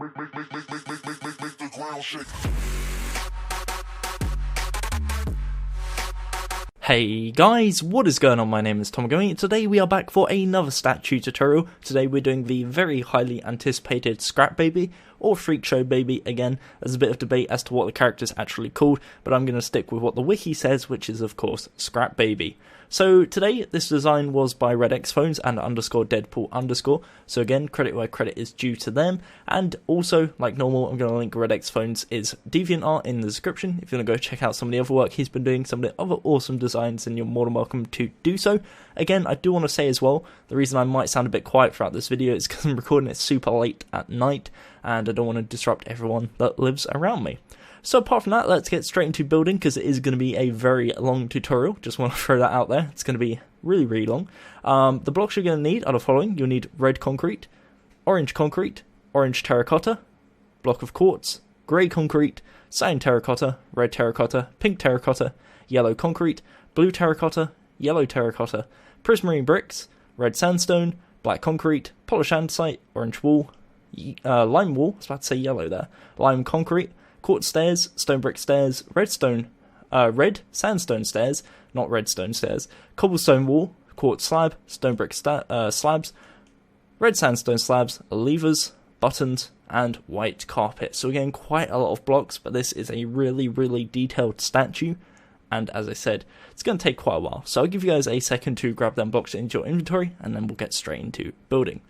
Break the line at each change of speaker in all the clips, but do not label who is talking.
Make the ground shake.
Hey guys, what is going on? My name is Gummy. Today we are back for another statue tutorial. Today we're doing the very highly anticipated Scrap Baby, or Freakshow Baby. Again, there's a bit of debate as to what the character is actually called, but I'm going to stick with what the wiki says, which is of course Scrap Baby. So today this design was by RedXPhones and _Deadpool_. So again, credit where credit is due to them. And also, like normal, I'm going to link RedXPhones' DeviantArt in the description. If you want to go check out some of the other work he's been doing, some of the other awesome designs, then you're more than welcome to do so. Again, I do want to say as well, the reason I might sound a bit quiet throughout this video is because I'm recording it super late at night, and I don't want to disrupt everyone that lives around me. So apart from that, let's get straight into building, because it is going to be a very long tutorial. Just want to throw that out there. It's going to be really, really long. The blocks you're going to need are the following. You'll need red concrete, orange terracotta, block of quartz, grey concrete, cyan terracotta, red terracotta, pink terracotta, yellow concrete, blue terracotta, yellow terracotta, prismarine bricks, red sandstone, black concrete, polished andesite, orange wool, lime wool, I was about to say yellow there, lime concrete, quartz stairs, stone brick stairs, red sandstone stairs, not redstone stairs, cobblestone wall, quartz slab, stone brick slabs, red sandstone slabs, levers, buttons, and white carpet. So again, quite a lot of blocks, but this is a really, really detailed statue, and as I said, it's going to take quite a while. So I'll give you guys a second to grab them blocks into your inventory, and then we'll get straight into building.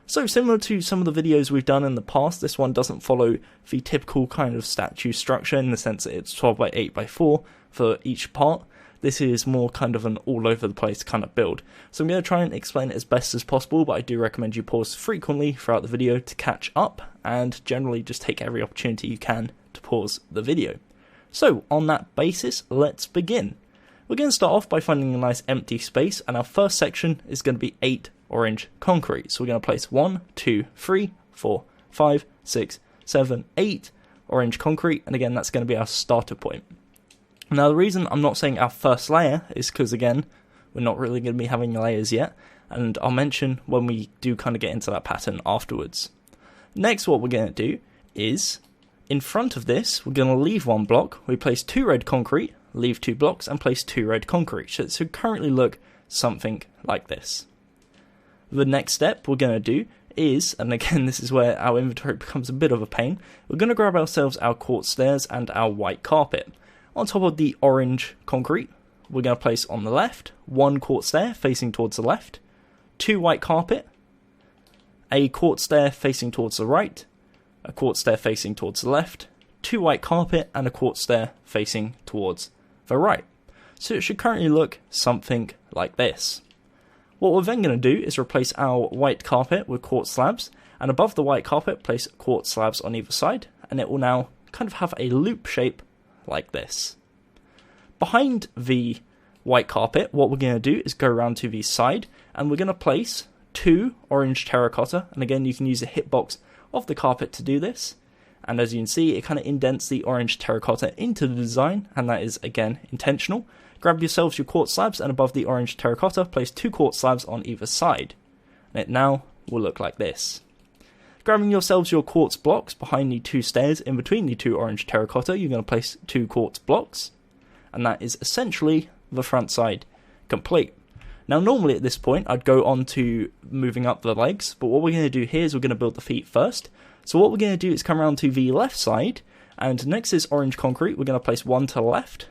So similar to some of the videos we've done in the past, this one doesn't follow the typical kind of statue structure in the sense that it's 12 by 8 by 4 for each part. This is more kind of an all over the place kind of build. So I'm going to try and explain it as best as possible, but I do recommend you pause frequently throughout the video to catch up, and generally just take every opportunity you can to pause the video. So on that basis, let's begin. We're going to start off by finding a nice empty space, and our first section is going to be 8 orange concrete. So we're going to place 1, 2, 3, 4, 5, 6, 7, 8 orange concrete, and again that's going to be our starter point. Now the reason I'm not saying our first layer is because again we're not really going to be having layers yet, and I'll mention when we do kind of get into that pattern afterwards. Next, what we're going to do is in front of this we're going to leave 1 block, we place 2 red concrete, leave 2 blocks, and place 2 red concrete. So it should currently look something like this. The next step we're going to do is, and again this is where our inventory becomes a bit of a pain, we're going to grab ourselves our quartz stairs and our white carpet. On top of the orange concrete, we're going to place on the left 1 quartz stair facing towards the left, 2 white carpet, a quartz stair facing towards the right, a quartz stair facing towards the left, 2 white carpet, and a quartz stair facing towards the right. So it should currently look something like this. What we're then going to do is replace our white carpet with quartz slabs, and above the white carpet place quartz slabs on either side, and it will now kind of have a loop shape like this. Behind the white carpet, what we're going to do is go around to the side, and we're going to place 2 orange terracotta, and again you can use a hitbox of the carpet to do this, and as you can see it kind of indents the orange terracotta into the design, and that is again intentional. Grab yourselves your quartz slabs, and above the orange terracotta place 2 quartz slabs on either side, and it now will look like this. Grabbing yourselves your quartz blocks behind the 2 stairs in between the 2 orange terracotta, you're going to place 2 quartz blocks, and that is essentially the front side complete. Now normally at this point I'd go on to moving up the legs, but what we're going to do here is we're going to build the feet first. So what we're going to do is come around to the left side, and next is orange concrete, we're going to place 1 to the left,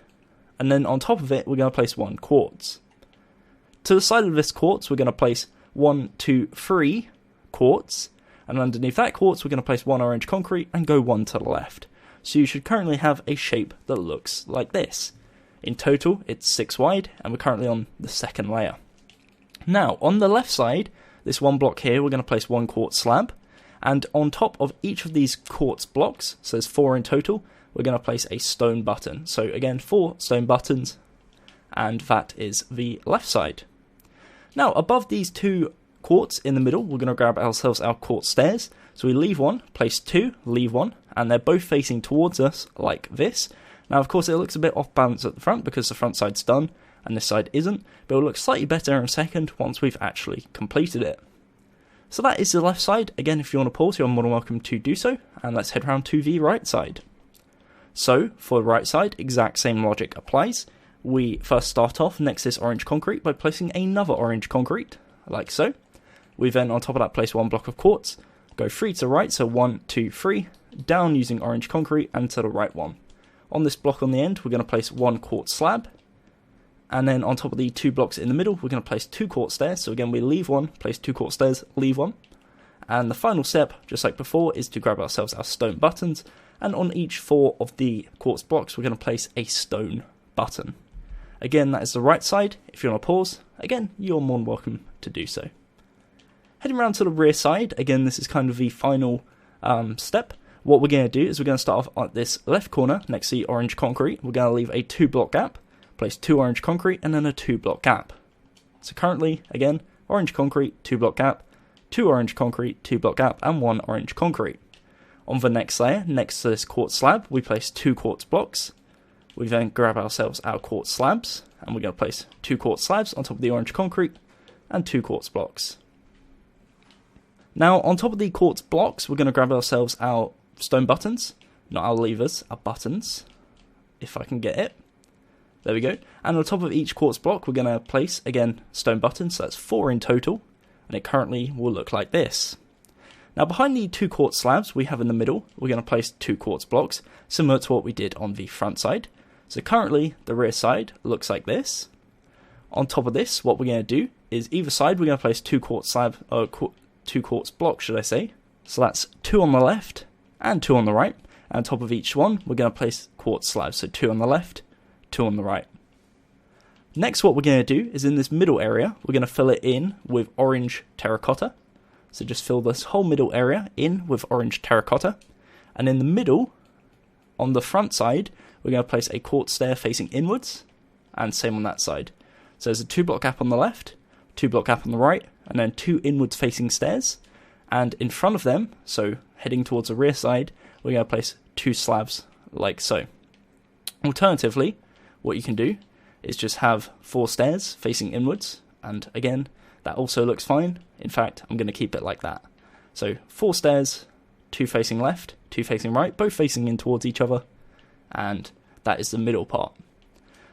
and then on top of it we're going to place 1 quartz. To the side of this quartz we're going to place 1, 2, 3 quartz, and underneath that quartz we're going to place 1 orange concrete and go 1 to the left. So you should currently have a shape that looks like this. In total it's 6 wide, and we're currently on the second layer. Now on the left side, this 1 block here, we're going to place 1 quartz slab, and on top of each of these quartz blocks, so there's 4 in total, we're going to place a stone button. So again 4 stone buttons, and that is the left side. Now above these 2 quartz in the middle, we're going to grab ourselves our quartz stairs. So we leave 1, place 2, leave 1, and they're both facing towards us like this. Now of course it looks a bit off balance at the front because the front side's done and this side isn't, but it will look slightly better in a second once we've actually completed it. So that is the left side. Again, if you want to pause, you're more than welcome to do so. And let's head around to the right side. So, for the right side, exact same logic applies. We first start off next to this orange concrete by placing another orange concrete, like so. We then, on top of that, place one block of quartz, go 3 to the right, so 1, 2, 3, down using orange concrete, and to the right one. On this block on the end, we're going to place one quartz slab, and then on top of the 2 blocks in the middle, we're going to place 2 quartz stairs. So again, we leave one, place 2 quartz stairs, leave one. And the final step, just like before, is to grab ourselves our stone buttons, and on each 4 of the quartz blocks, we're going to place a stone button. Again, that is the right side. If you want to pause, again, you're more than welcome to do so. Heading around to the rear side, again, this is kind of the final step. What we're going to do is we're going to start off at this left corner next to the orange concrete. We're going to leave a 2 block gap, place 2 orange concrete, and then a 2 block gap. So currently, again, orange concrete, 2 block gap, 2 orange concrete, 2 block gap, and 1 orange concrete. On the next layer, next to this quartz slab, we place 2 quartz blocks. We then grab ourselves our quartz slabs, and we're going to place 2 quartz slabs on top of the orange concrete, and 2 quartz blocks. Now, on top of the quartz blocks, we're going to grab ourselves our stone buttons, not our levers, our buttons, if I can get it. There we go. And on top of each quartz block, we're going to place, again, stone buttons, so that's 4 in total, and it currently will look like this. Now, behind the 2 quartz slabs we have in the middle, we're going to place 2 quartz blocks, similar to what we did on the front side. So currently, the rear side looks like this. On top of this, what we're going to do is either side, we're going to place 2 quartz 2 quartz blocks, should I say. So that's 2 on the left and 2 on the right. And on top of each one, we're going to place quartz slabs. So 2 on the left, 2 on the right. Next, what we're going to do is in this middle area, we're going to fill it in with orange terracotta. So just fill this whole middle area in with orange terracotta. And in the middle, on the front side, we're going to place a quartz stair facing inwards. And same on that side. So there's a 2 block gap on the left, 2 block gap on the right, and then 2 inwards facing stairs. And in front of them, so heading towards the rear side, we're going to place 2 slabs like so. Alternatively, what you can do is just have 4 stairs facing inwards, and again, that also looks fine. In fact, I'm going to keep it like that. So 4 stairs, 2 facing left, 2 facing right, both facing in towards each other, and that is the middle part.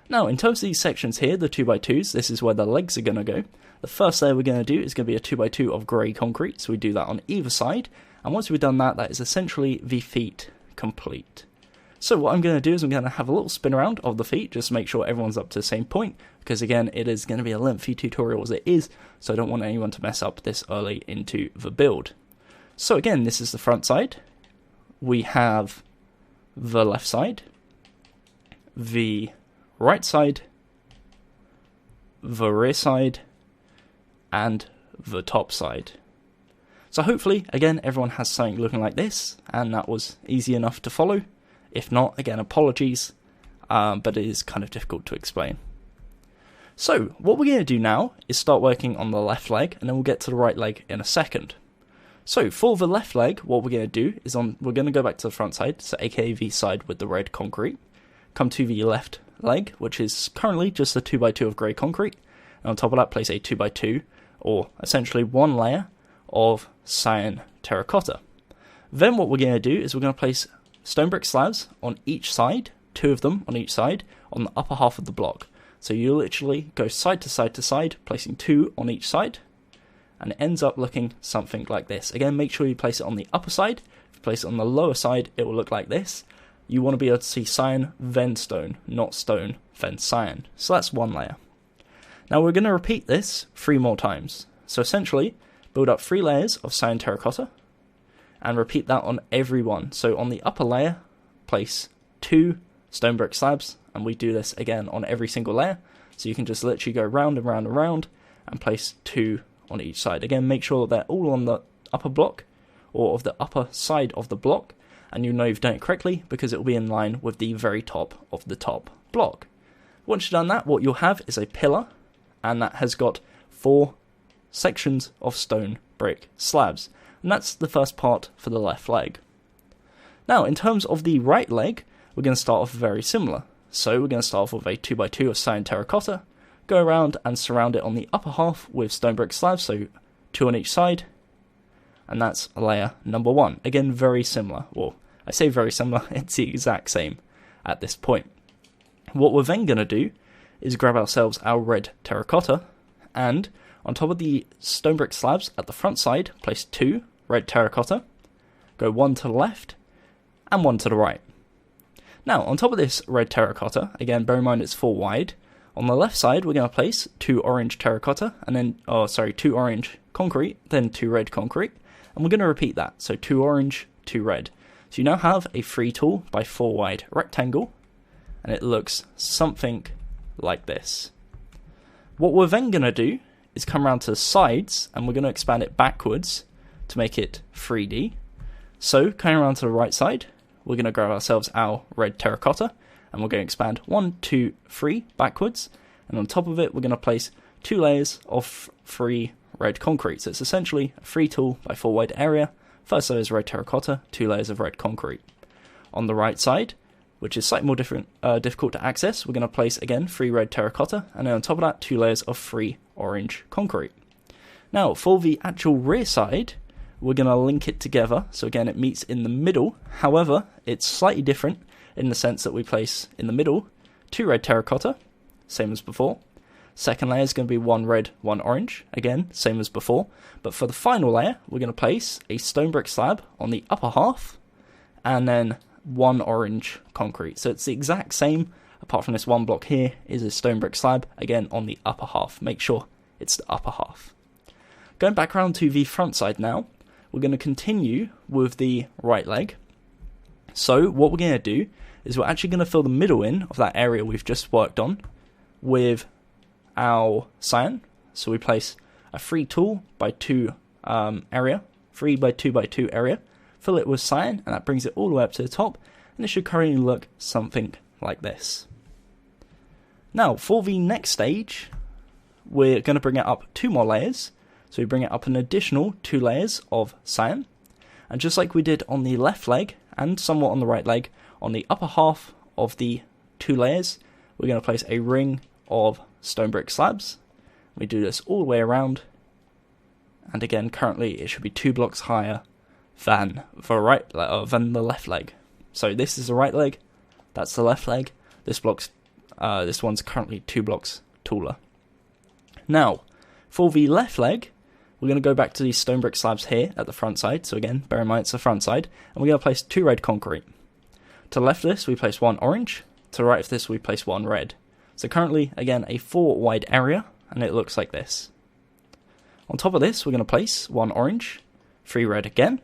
Now, in terms of these sections here, the 2x2s, this is where the legs are going to go. The first layer we're going to do is going to be a 2x2 of grey concrete, so we do that on either side, and once we've done that, that is essentially the feet complete. So what I'm going to do is I'm going to have a little spin around of the feet, just to make sure everyone's up to the same point, because again, it is going to be a lengthy tutorial as it is, so I don't want anyone to mess up this early into the build. So again, this is the front side. We have the left side, the right side, the rear side, and the top side. So hopefully, again, everyone has something looking like this, and that was easy enough to follow. If not, again, apologies, but it is kind of difficult to explain. So, what we're going to do now is start working on the left leg, and then we'll get to the right leg in a second. So, for the left leg, what we're going to do is we're going to go back to the front side, so aka the side with the red concrete, come to the left leg, which is currently just a 2x2 of grey concrete, and on top of that place a 2x2, or essentially 1 layer of cyan terracotta. Then what we're going to do is we're going to place stone brick slabs on each side, 2 of them on each side, on the upper half of the block. So you literally go side to side to side, placing 2 on each side, and it ends up looking something like this. Again, make sure you place it on the upper side. If you place it on the lower side, it will look like this. You want to be able to see cyan, then stone, not stone, then cyan. So that's 1 layer. Now we're going to repeat this 3 more times. So essentially, build up 3 layers of cyan terracotta, and repeat that on every one. So on the upper layer, place 2 stone brick slabs, and we do this again on every single layer. So you can just literally go round and round and round, and place 2 on each side. Again, make sure they're all on the upper block, or of the upper side of the block, and you know you've done it correctly, because it will be in line with the very top of the top block. Once you've done that, what you'll have is a pillar, and that has got 4 sections of stone brick slabs. And that's the first part for the left leg. Now, in terms of the right leg, we're going to start off very similar. So we're going to start off with a 2x2 of cyan terracotta, go around and surround it on the upper half with stone brick slabs, so 2 on each side, and that's layer number 1. Again, very similar. Well, I say very similar, it's the exact same at this point. What we're then going to do is grab ourselves our red terracotta, and on top of the stone brick slabs at the front side, place 2 red terracotta, go 1 to the left, and 1 to the right. Now, on top of this red terracotta, again, bear in mind it's 4 wide, on the left side we're going to place 2 orange terracotta, and then, 2 orange concrete, then 2 red concrete, and we're going to repeat that, so 2 orange, 2 red. So you now have a 3 tall by 4 wide rectangle, and it looks something like this. What we're then going to do is come around to the sides, and we're going to expand it backwards to make it 3D. So, coming around to the right side, we're going to grab ourselves our red terracotta, and we're going to expand 1, 2, 3 backwards, and on top of it we're going to place 2 layers of 3 red concrete. So it's essentially a 3 tall by 4 wide area. First layer is red terracotta, 2 layers of red concrete. On the right side, which is slightly more difficult to access, we're going to place again 3 red terracotta, and then on top of that 2 layers of 3 orange concrete. Now for the actual rear side, we're going to link it together, so again it meets in the middle. However, it's slightly different in the sense that we place in the middle 2 red terracotta, same as before. Second layer is going to be 1 red, 1 orange, again same as before. But for the final layer, we're going to place a stone brick slab on the upper half, and then 1 orange concrete. So it's the exact same, apart from this one block here is a stone brick slab, again on the upper half. Make sure it's the upper half. Going back around to the front side now, we're going to continue with the right leg. So what we're going to do is we're actually going to fill the middle in of that area we've just worked on with our cyan. So we place a 3 tall by 2 area, 3 by 2 by 2 area, fill it with cyan, and that brings it all the way up to the top, and it should currently look something like this. Now for the next stage, we're going to bring it up 2 more layers. So we bring it up an additional 2 layers of cyan, and just like we did on the left leg and somewhat on the right leg, on the upper half of the 2 layers we're going to place a ring of stone brick slabs. We do this all the way around, and again currently it should be 2 blocks higher than the left leg. So this is the right leg, that's the left leg. This one's currently 2 blocks taller. Now for the left leg, we're going to go back to these stone brick slabs here at the front side. So again, bear in mind it's the front side. And we're going to place 2 red concrete. To the left of this, we place 1 orange. To the right of this, we place 1 red. So currently, again, a 4 wide area, and it looks like this. On top of this, we're going to place 1 orange, 3 red again.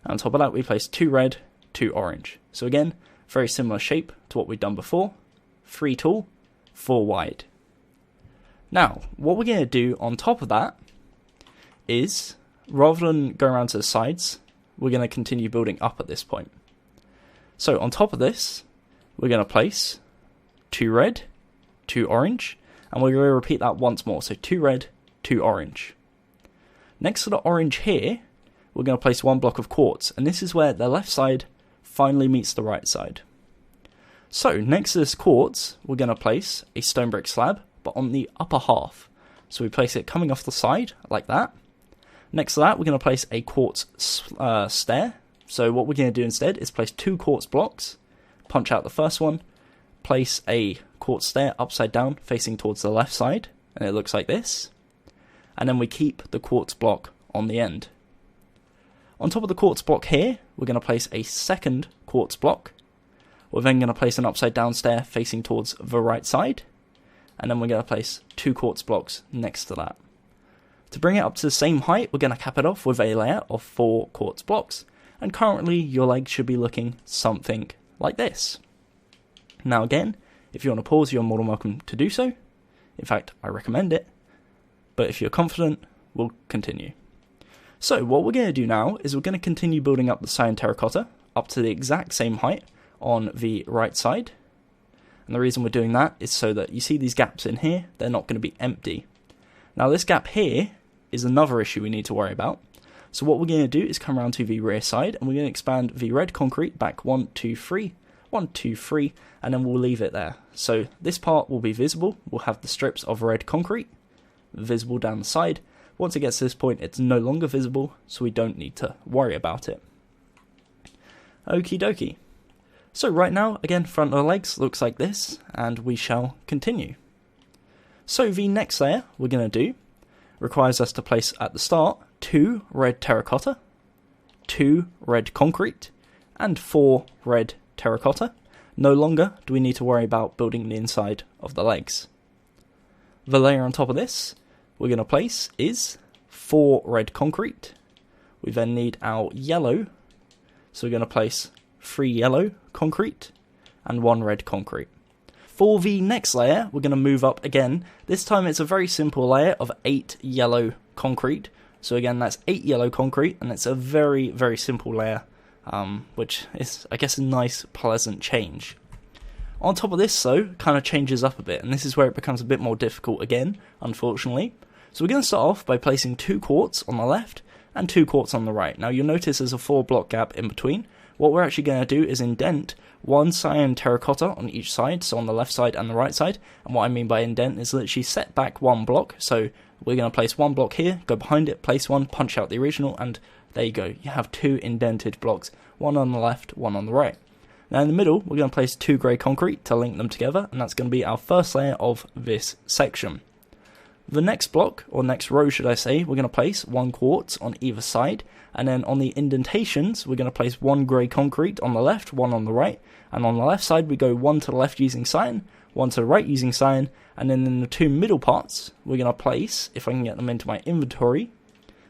And on top of that, we place 2 red, 2 orange. So again, very similar shape to what we've done before. 3 tall, 4 wide. Now, what we're going to do on top of that is, rather than go around to the sides, we're going to continue building up at this point. So on top of this, we're going to place 2 red, 2 orange, and we're going to repeat that once more. So 2 red, 2 orange. Next to the orange here, we're going to place 1 block of quartz, and this is where the left side finally meets the right side. So next to this quartz, we're going to place a stone brick slab, but on the upper half. So we place it coming off the side, like that. Next to that, we're going to place a quartz stair. So what we're going to do instead is place 2 quartz blocks, punch out the first one, place a quartz stair upside down facing towards the left side, and it looks like this. And then we keep the quartz block on the end. On top of the quartz block here, we're going to place a second quartz block. We're then going to place an upside down stair facing towards the right side, and then we're going to place 2 quartz blocks next to that. To bring it up to the same height, we're going to cap it off with a layer of 4 quartz blocks, and currently your leg should be looking something like this. Now again, if you want to pause, you're more than welcome to do so. In fact, I recommend it, but if you're confident, we'll continue. So what we're going to do now is we're going to continue building up the cyan terracotta up to the exact same height on the right side. And the reason we're doing that is so that you see these gaps in here, they're not going to be empty. Now this gap here is another issue we need to worry about. So what we're going to do is come around to the rear side, and we're going to expand the red concrete back 1, 2, 3, 1, 2, 3, and then we'll leave it there. So this part will be visible, we'll have the strips of red concrete visible down the side, Once it gets to this point, it's no longer visible, so we don't need to worry about it. Okie dokie. So right now, again, front of the legs looks like this, and we shall continue. So the next layer we're going to do requires us to place at the start 2 red terracotta, 2 red concrete, and 4 red terracotta. No longer do we need to worry about building the inside of the legs. The layer on top of this we're going to place is 4 red concrete. We then need our yellow, so we're going to place 3 yellow concrete and 1 red concrete. For the next layer, we're going to move up again. This time it's a very simple layer of 8 yellow concrete. So again, that's 8 yellow concrete, and it's a very, very simple layer, which is, I guess, a nice, pleasant change. On top of this, though, kind of changes up a bit, and this is where it becomes a bit more difficult again, unfortunately. So we're going to start off by placing 2 quartz on the left and 2 quartz on the right. Now you'll notice there's a 4 block gap in between. What we're actually going to do is indent 1 cyan terracotta on each side, so on the left side and the right side. And what I mean by indent is literally set back 1 block. So we're going to place 1 block here, go behind it, place 1, punch out the original, and there you go. You have 2 indented blocks, 1 on the left, 1 on the right. Now in the middle, we're going to place 2 grey concrete to link them together, and that's going to be our first layer of this section. The next block, or next row should I say, we're going to place 1 quartz on either side, and then on the indentations, we're going to place 1 grey concrete on the left, 1 on the right, and on the left side we go 1 to the left using cyan, 1 to the right using cyan, and then in the 2 middle parts, we're going to place, if I can get them into my inventory,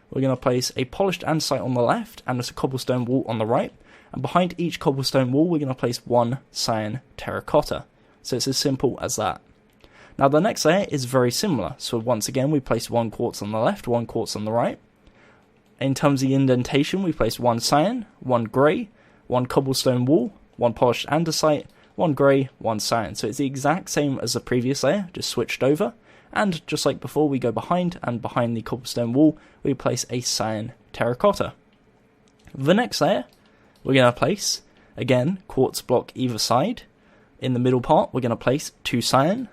we're going to place a polished andesite on the left, and a cobblestone wall on the right, and behind each cobblestone wall we're going to place 1 cyan terracotta. So it's as simple as that. Now the next layer is very similar, so once again we place 1 quartz on the left, 1 quartz on the right. In terms of the indentation, we place 1 cyan, 1 grey, 1 cobblestone wall, 1 polished andesite, 1 grey, 1 cyan. So it's the exact same as the previous layer, just switched over. And just like before, we go behind, and behind the cobblestone wall we place a cyan terracotta. The next layer we're going to place, again, quartz block either side. In the middle part we're going to place 2 cyan,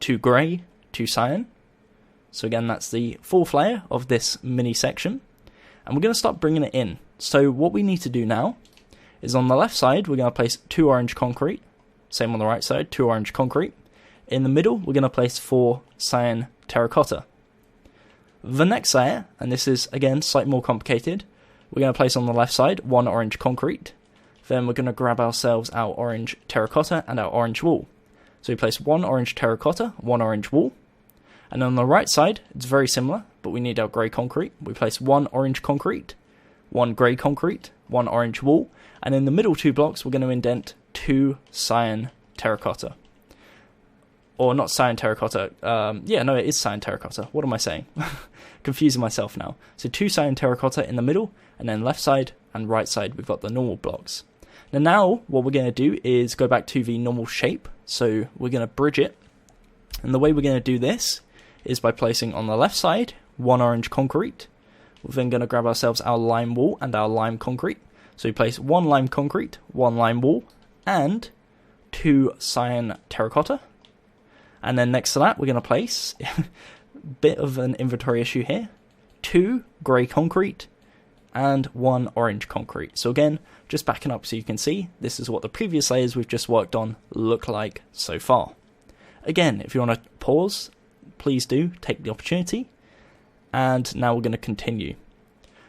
2 grey, 2 cyan. So again, that's the 4th layer of this mini section. And we're going to start bringing it in. So what we need to do now is on the left side, we're going to place 2 orange concrete. Same on the right side, 2 orange concrete. In the middle, we're going to place 4 cyan terracotta. The next layer, and this is again slightly more complicated, we're going to place on the left side 1 orange concrete. Then we're going to grab ourselves our orange terracotta and our orange wool. So we place 1 orange terracotta, 1 orange wool. And on the right side, it's very similar, but we need our grey concrete. We place 1 orange concrete, 1 grey concrete, 1 orange wool, and in the middle 2 blocks we're going to indent 2 cyan terracotta. Or not cyan terracotta, it is cyan terracotta. What am I saying? Confusing myself now. So 2 cyan terracotta in the middle, and then left side and right side we've got the normal blocks. Now what we're going to do is go back to the normal shape, so we're going to bridge it. And the way we're going to do this is by placing on the left side 1 orange concrete. We're then going to grab ourselves our lime wool and our lime concrete. So we place 1 lime concrete, 1 lime wool, and 2 cyan terracotta. And then next to that we're going to place, bit of an inventory issue here, 2 grey concrete and 1 orange concrete. So again, just backing up so you can see, this is what the previous layers we've just worked on look like so far. Again, if you want to pause, please do, take the opportunity. And now we're going to continue.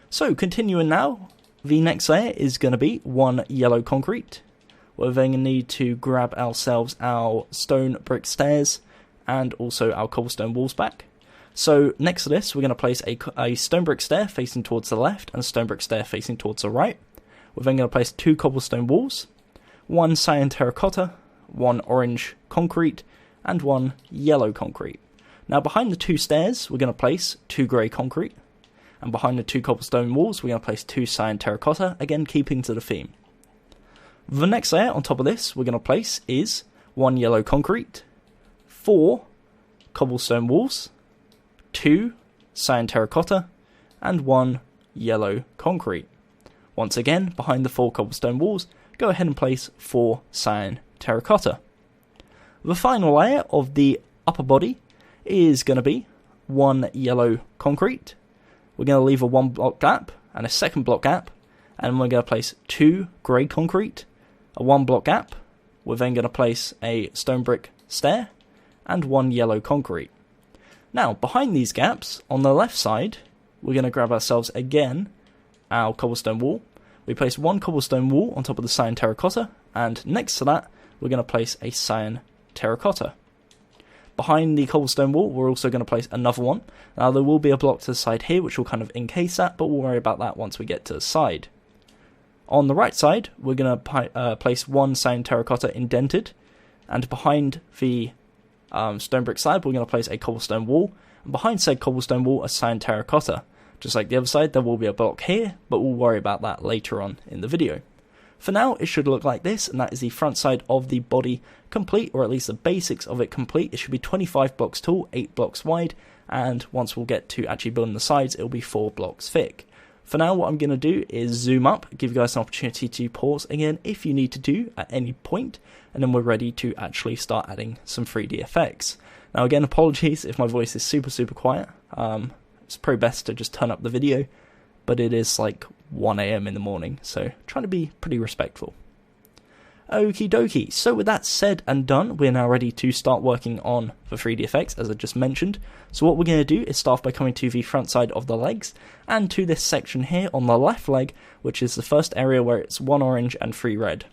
So continuing now, the next layer is going to be 1 yellow concrete. We're then going to need to grab ourselves our stone brick stairs and also our cobblestone walls back. So next to this, we're going to place a stone brick stair facing towards the left and a stone brick stair facing towards the right. We're then going to place 2 cobblestone walls, 1 cyan terracotta, 1 orange concrete, and 1 yellow concrete. Now behind the 2 stairs, we're going to place 2 grey concrete, and behind the 2 cobblestone walls, we're going to place 2 cyan terracotta, again keeping to the theme. The next layer on top of this we're going to place is 1 yellow concrete, 4 cobblestone walls, 2 cyan terracotta, and 1 yellow concrete. Once again, behind the 4 cobblestone walls, go ahead and place 4 cyan terracotta. The final layer of the upper body is going to be 1 yellow concrete, we're going to leave a 1 block gap and a second block gap, and we're going to place 2 grey concrete, a 1 block gap. We're then going to place a stone brick stair and 1 yellow concrete. Now, behind these gaps, on the left side, we're going to grab ourselves again our cobblestone wall. We place 1 cobblestone wall on top of the cyan terracotta, and next to that, we're going to place a cyan terracotta. Behind the cobblestone wall, we're also going to place another one. Now, there will be a block to the side here, which will kind of encase that, but we'll worry about that once we get to the side. On the right side, we're going to place 1 cyan terracotta indented, and behind the stone brick slab, we're going to place a cobblestone wall, and behind said cobblestone wall, a cyan terracotta. Just like the other side, there will be a block here, but we'll worry about that later on in the video. For now, it should look like this, and that is the front side of the body complete, or at least the basics of it complete. It should be 25 blocks tall, 8 blocks wide, and once we'll get to actually building the sides, it'll be 4 blocks thick. For now, what I'm going to do is zoom up, give you guys an opportunity to pause again if you need to do at any point, and then we're ready to actually start adding some 3D effects. Now again, apologies if my voice is super quiet. It's probably best to just turn up the video, but it is like 1 AM in the morning, so trying to be pretty respectful. Okie dokie, so with that said and done, we're now ready to start working on the 3D effects, as I just mentioned. So what we're going to do is start by coming to the front side of the legs, and to this section here on the left leg, which is the first area where it's 1 orange and 3 red.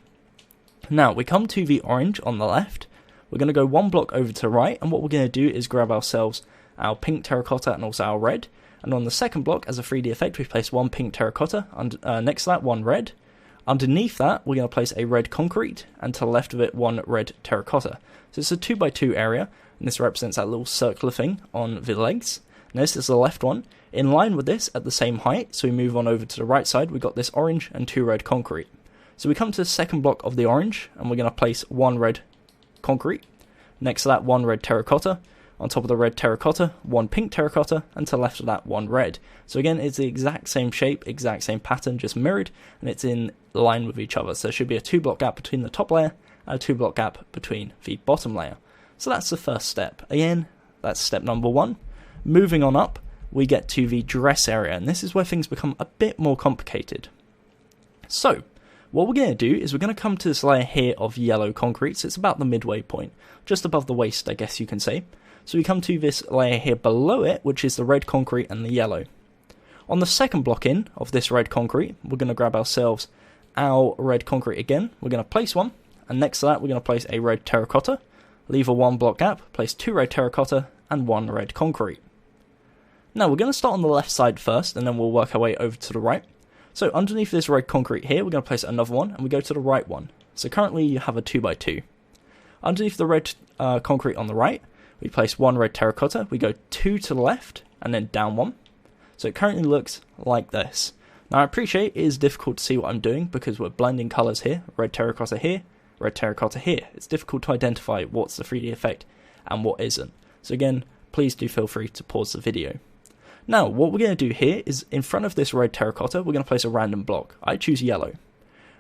Now, we come to the orange on the left, we're going to go 1 block over to the right, and what we're going to do is grab ourselves our pink terracotta and also our red, and on the second block, as a 3D effect, we place 1 pink terracotta, and next to that, 1 red. Underneath that, we're going to place a red concrete, and to the left of it, 1 red terracotta. So it's a 2x2 area, and this represents that little circular thing on the legs. Now this is the left one. In line with this, at the same height, so we move on over to the right side, we've got this orange and 2 red concrete. So we come to the second block of the orange, and we're going to place 1 red concrete. Next to that, 1 red terracotta. On top of the red terracotta, 1 pink terracotta, and to the left of that, 1 red. So again, it's the exact same shape, exact same pattern, just mirrored, and it's in line with each other. So there should be a 2 block gap between the top layer, and a 2 block gap between the bottom layer. So that's the first step. Again, that's step number 1. Moving on up, we get to the dress area, and this is where things become a bit more complicated. So, what we're going to do is we're going to come to this layer here of yellow concrete, so it's about the midway point, just above the waist, I guess you can say. So we come to this layer here below it, which is the red concrete and the yellow. On the second block in of this red concrete, we're going to grab ourselves our red concrete again. We're going to place 1, and next to that we're going to place a red terracotta, leave a 1 block gap, place 2 red terracotta, and 1 red concrete. Now we're going to start on the left side first, and then we'll work our way over to the right. So underneath this red concrete here, we're going to place another one, and we go to the right one. So currently you have a 2x2. Underneath the red concrete on the right, we place 1 red terracotta, we go 2 to the left, and then down 1. So it currently looks like this. Now I appreciate it is difficult to see what I'm doing because we're blending colours here, red terracotta here, red terracotta here. It's difficult to identify what's the 3D effect and what isn't. So again, please do feel free to pause the video. Now what we're going to do here is in front of this red terracotta, we're going to place a random block. I choose yellow.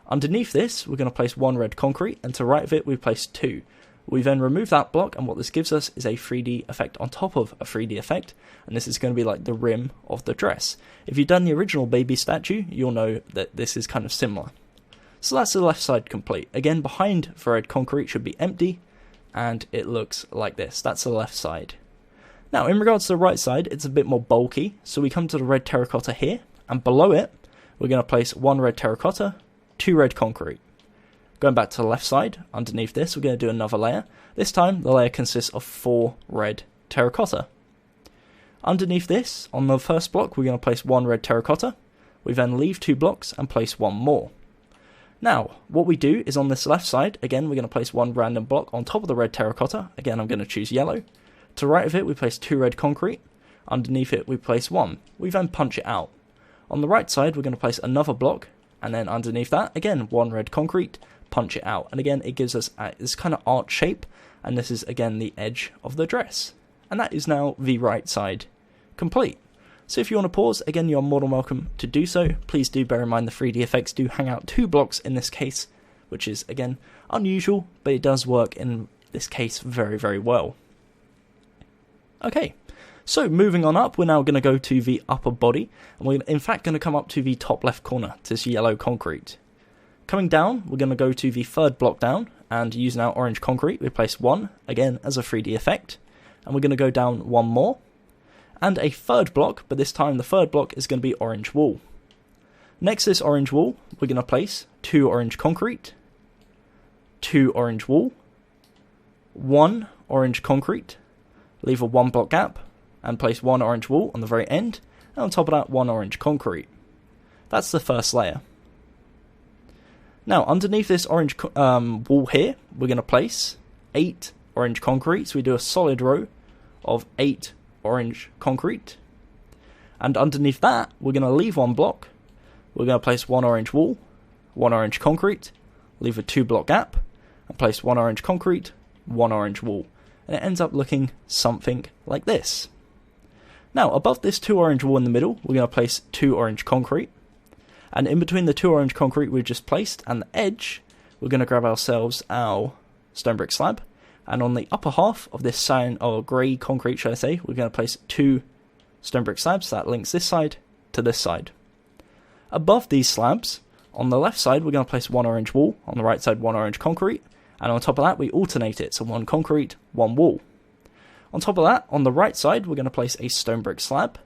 Underneath this, we're going to place 1 red concrete, and to the right of it, we place 2. We then remove that block, and what this gives us is a 3D effect on top of a 3D effect, and this is going to be like the rim of the dress. If you've done the original baby statue, you'll know that this is kind of similar. So that's the left side complete. Again, behind the red concrete should be empty, and it looks like this. That's the left side. Now, in regards to the right side, it's a bit more bulky, so we come to the red terracotta here, and below it, we're going to place 1 red terracotta, 2 red concrete. Going back to the left side, underneath this, we're going to do another layer. This time, the layer consists of 4 red terracotta. Underneath this, on the first block, we're going to place 1 red terracotta. We then leave 2 blocks and place 1 more. Now, what we do is on this left side, again, we're going to place 1 random block on top of the red terracotta. Again, I'm going to choose yellow. To the right of it, we place 2 red concrete. Underneath it, we place 1. We then punch it out. On the right side, we're going to place another block. And then underneath that, again, 1 red concrete. Punch it out, and again it gives us this kind of arch shape, and this is again the edge of the dress, and that is now the right side complete. So if you want to pause, again you're more than welcome to do so. Please do bear in mind the 3D effects do hang out 2 blocks in this case, which is again unusual, but it does work in this case very well. Okay, So moving on up, we're now going to go to the upper body, and we're in fact going to come up to the top left corner, to this yellow concrete. Coming down, we're going to go to the third block down, and using our orange concrete, we place 1, again as a 3D effect, and we're going to go down 1 more, and a third block, but this time the third block is going to be orange wool. Next to this orange wool, we're going to place 2 orange concrete, 2 orange wool, 1 orange concrete, leave a 1 block gap, and place 1 orange wool on the very end, and on top of that 1 orange concrete. That's the first layer. Now underneath this orange wall here, we're going to place 8 orange concrete, so we do a solid row of 8 orange concrete, and underneath that we're going to leave 1 block, we're going to place 1 orange wool, 1 orange concrete, leave a 2 block gap, and place 1 orange concrete, 1 orange wool, and it ends up looking something like this. Now above this 2 orange wool in the middle, we're going to place 2 orange concrete, and in between the 2 orange concrete we've just placed and the edge, we're going to grab ourselves our stone brick slab, and on the upper half of this cyan or grey concrete, should I say, we're going to place 2 stone brick slabs that links this side to this side. Above these slabs, on the left side, we're going to place 1 orange wool, on the right side 1 orange concrete, and on top of that we alternate it, so 1 concrete, 1 wool. On top of that, on the right side, we're going to place a stone brick slab,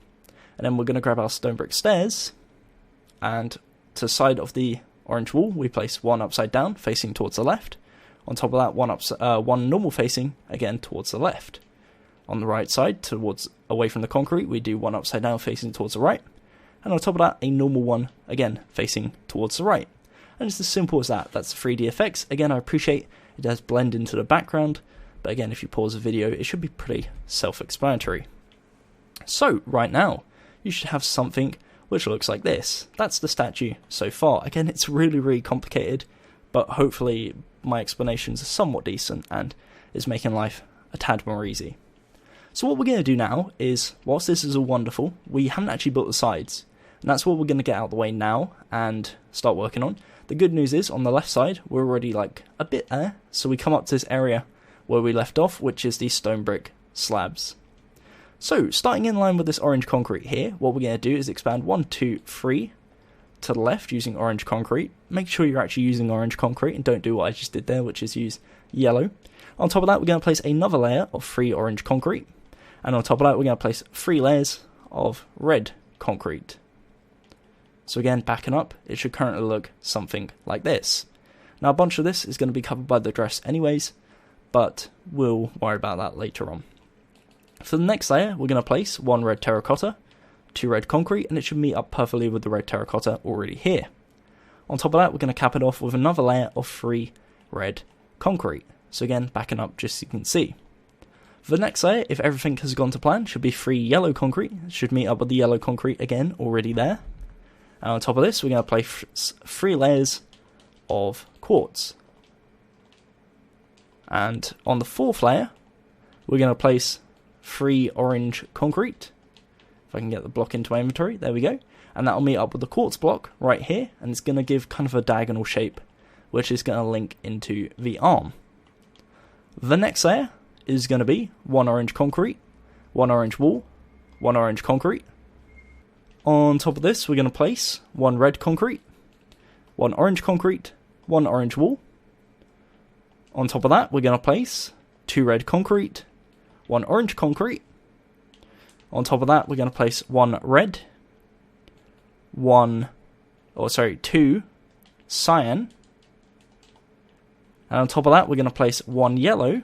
and then we're going to grab our stone brick stairs, and to the side of the orange wool, we place 1 upside down, facing towards the left. On top of that, 1 normal facing, again towards the left. On the right side, away from the concrete, we do 1 upside down, facing towards the right. And on top of that, a normal one, again, facing towards the right. And it's as simple as that. That's the 3D effects. Again, I appreciate it does blend into the background, but again, if you pause the video, it should be pretty self-explanatory. So, right now, you should have something which looks like this. That's the statue so far. Again, it's really, really complicated, but hopefully my explanations are somewhat decent and is making life a tad more easy. So what we're going to do now is, whilst this is all wonderful, we haven't actually built the sides. And that's what we're going to get out of the way now and start working on. The good news is, on the left side, we're already like a bit there. So we come up to this area where we left off, which is these stone brick slabs. So, starting in line with this orange concrete here, what we're going to do is expand 1, 2, 3 to the left using orange concrete. Make sure you're actually using orange concrete and don't do what I just did there, which is use yellow. On top of that, we're going to place another layer of 3 orange concrete. And on top of that, we're going to place 3 layers of red concrete. So again, backing up, it should currently look something like this. Now a bunch of this is going to be covered by the dress anyways, but we'll worry about that later on. For the next layer, we're going to place 1 red terracotta, 2 red concrete, and it should meet up perfectly with the red terracotta already here. On top of that, we're going to cap it off with another layer of 3 red concrete. So again, backing up just so you can see. For the next layer, if everything has gone to plan, should be 3 yellow concrete. It should meet up with the yellow concrete again already there. And on top of this, we're going to place 3 layers of quartz. And on the 4th layer, we're going to place 3 orange concrete. If I can get the block into my inventory, there we go. And that will meet up with the quartz block right here, and it's going to give kind of a diagonal shape, which is going to link into the arm. The next layer is going to be 1 orange concrete, 1 orange wool, 1 orange concrete. On top of this, we're going to place 1 red concrete, 1 orange concrete, 1 orange wool. On top of that, we're going to place 2 red concrete, 1 orange concrete. On top of that, we're going to place 1 red, 2 cyan. And on top of that, we're going to place 1 yellow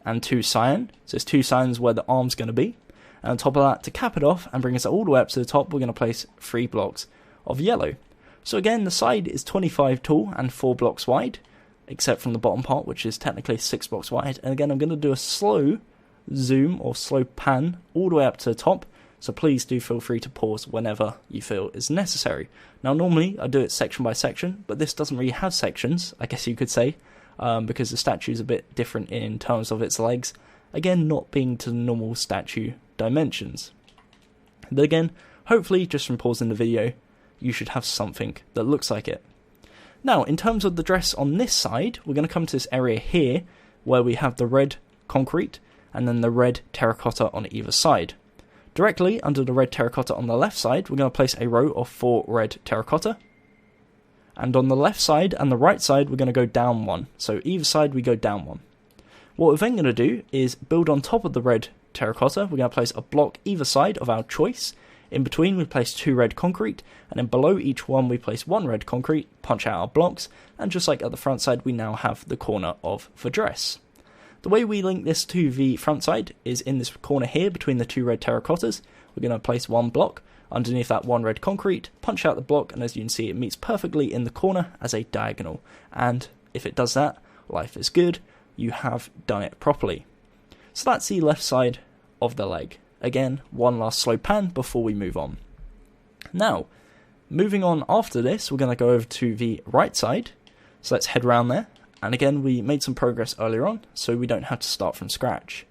and 2 cyan. So it's 2 cyans where the arm's going to be. And on top of that, to cap it off and bring us all the way up to the top, we're going to place 3 blocks of yellow. So again, the side is 25 tall and 4 blocks wide, except from the bottom part, which is technically 6 blocks wide. And again, I'm going to do a slow zoom or slow pan all the way up to the top, so please do feel free to pause whenever you feel is necessary. Now normally I do it section by section, but this doesn't really have sections, I guess you could say, because the statue is a bit different in terms of its legs, again not being to the normal statue dimensions. But again, hopefully just from pausing the video you should have something that looks like it. Now in terms of the dress on this side, we're going to come to this area here where we have the red concrete and then the red terracotta on either side. Directly under the red terracotta on the left side, we're going to place a row of 4 red terracotta. And on the left side and the right side, we're going to go down 1. So either side, we go down 1. What we're then going to do is build on top of the red terracotta. We're going to place a block either side of our choice. In between, we place 2 red concrete, and then below each one, we place 1 red concrete, punch out our blocks, and just like at the front side, we now have the corner of the dress. The way we link this to the front side is in this corner here between the 2 red terracottas. We're going to place 1 block underneath that 1 red concrete, punch out the block, and as you can see, it meets perfectly in the corner as a diagonal. And if it does that, life is good. You have done it properly. So that's the left side of the leg. Again, one last slow pan before we move on. Now, moving on after this, we're going to go over to the right side. So let's head around there. And again, we made some progress earlier on, so we don't have to start from scratch.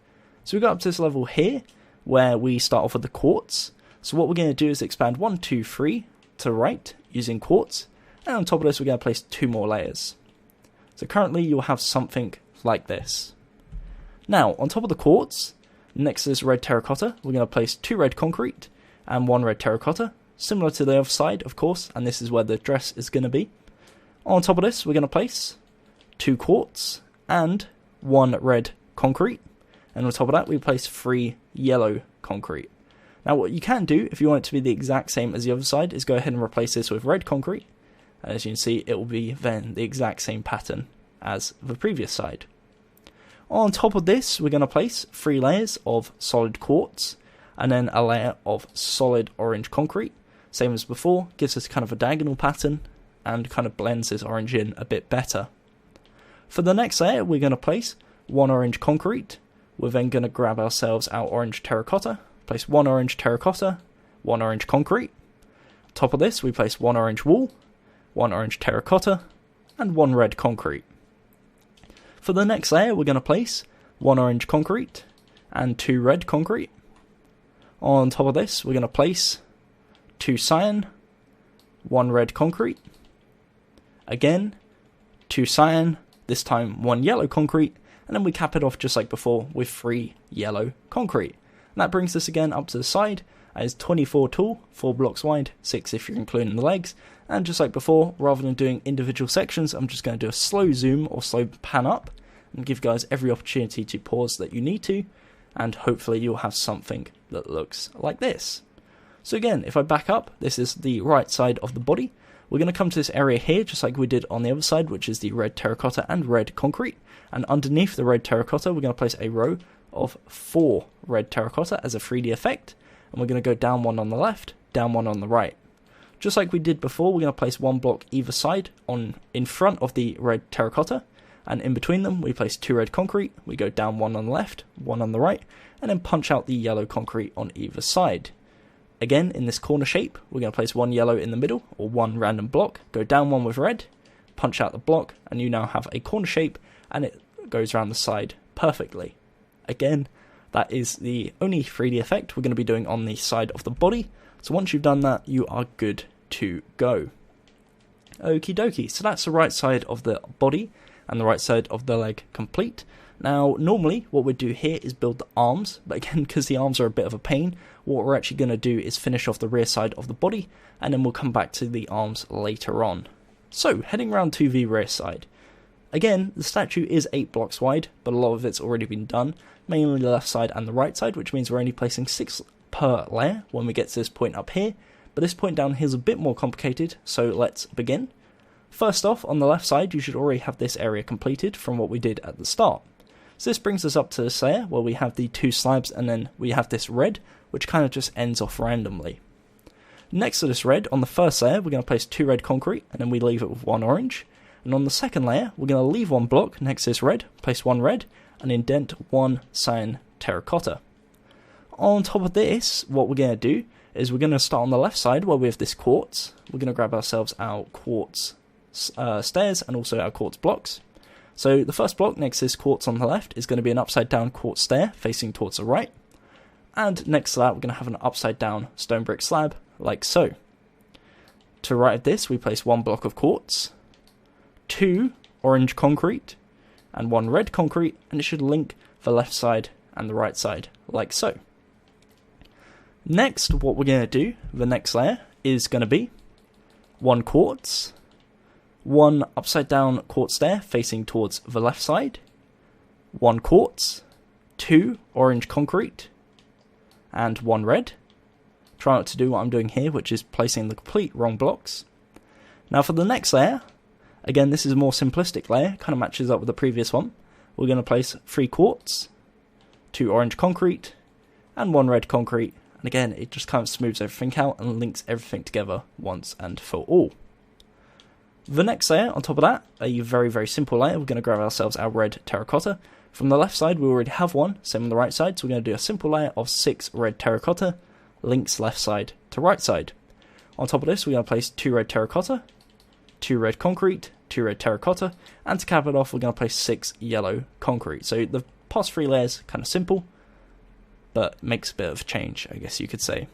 So we got up to this level here, where we start off with the quartz. So what we're going to do is expand 1, 2, 3 to the right using quartz. And on top of this, we're going to place 2 more layers. So currently, you'll have something like this. Now, on top of the quartz, next to this red terracotta, we're going to place 2 red concrete and 1 red terracotta, similar to the other side, of course, and this is where the dress is going to be. On top of this, we're going to place 2 quartz and 1 red concrete, and on top of that, we place 3 yellow concrete. Now, what you can do, if you want it to be the exact same as the other side, is go ahead and replace this with red concrete, and as you can see, it will be then the exact same pattern as the previous side. On top of this, we're going to place 3 layers of solid quartz, and then a layer of solid orange concrete. Same as before, gives us kind of a diagonal pattern, and kind of blends this orange in a bit better. For the next layer, we're going to place 1 orange concrete. We're then going to grab ourselves our orange terracotta, place 1 orange terracotta, 1 orange concrete. On top of this, we place 1 orange wool, 1 orange terracotta, and 1 red concrete. For the next layer, we're going to place 1 orange concrete and 2 red concrete. On top of this, we're going to place 2 cyan, 1 red concrete. Again, 2 cyan, this time 1 yellow concrete, and then we cap it off just like before with 3 yellow concrete. And that brings us again up to the side as 24 tall, 4 blocks wide, 6 if you're including the legs. And just like before, rather than doing individual sections, I'm just going to do a slow zoom or slow pan up and give you guys every opportunity to pause that you need to, and hopefully you'll have something that looks like this. So again, if I back up, this is the right side of the body. We're going to come to this area here, just like we did on the other side, which is the red terracotta and red concrete. And underneath the red terracotta, we're going to place a row of 4 red terracotta as a 3D effect. And we're going to go down 1 on the left, down 1 on the right. Just like we did before, we're going to place 1 block either side in front of the red terracotta. And in between them, we place 2 red concrete. We go down 1 on the left, 1 on the right, and then punch out the yellow concrete on either side. Again, in this corner shape, we're going to place 1 yellow in the middle, or 1 random block, go down 1 with red, punch out the block, and you now have a corner shape, and it goes around the side perfectly. Again, that is the only 3D effect we're going to be doing on the side of the body, so once you've done that, you are good to go. Okie dokie, so that's the right side of the body, and the right side of the leg complete. Now, normally, what we'd do here is build the arms, but again, because the arms are a bit of a pain, what we're actually going to do is finish off the rear side of the body, and then we'll come back to the arms later on. So, heading round to the rear side. Again, the statue is 8 blocks wide, but a lot of it's already been done, mainly the left side and the right side, which means we're only placing 6 per layer when we get to this point up here, but this point down here is a bit more complicated, so let's begin. First off, on the left side, you should already have this area completed from what we did at the start. So this brings us up to this layer where we have the 2 slabs and then we have this red, which kind of just ends off randomly. Next to this red, on the first layer, we're going to place 2 red concrete and then we leave it with 1 orange. And on the second layer, we're going to leave 1 block next to this red, place 1 red, and indent 1 cyan terracotta. On top of this, what we're going to do is we're going to start on the left side where we have this quartz. We're going to grab ourselves our quartz stairs and also our quartz blocks. So the first block next to this quartz on the left is going to be an upside down quartz stair facing towards the right. And next to that, we're going to have an upside down stone brick slab like so. To the right of this, we place 1 block of quartz, 2 orange concrete, and 1 red concrete, and it should link the left side and the right side like so. Next, what we're going to do, the next layer, is going to be 1 quartz, 1 upside down quartz stair facing towards the left side, 1 quartz, 2 orange concrete, and 1 red. Try not to do what I'm doing here, which is placing the complete wrong blocks. Now for the next layer, again this is a more simplistic layer, kind of matches up with the previous one. We're going to place 3 quartz, 2 orange concrete, and 1 red concrete. And again, it just kind of smooths everything out and links everything together once and for all. The next layer, on top of that, a very, very simple layer, we're going to grab ourselves our red terracotta. From the left side, we already have one, same on the right side, so we're going to do a simple layer of 6 red terracotta, links left side to right side. On top of this, we're going to place 2 red terracotta, 2 red concrete, 2 red terracotta, and to cap it off, we're going to place 6 yellow concrete. So the past 3 layers, kind of simple, but makes a bit of change, I guess you could say.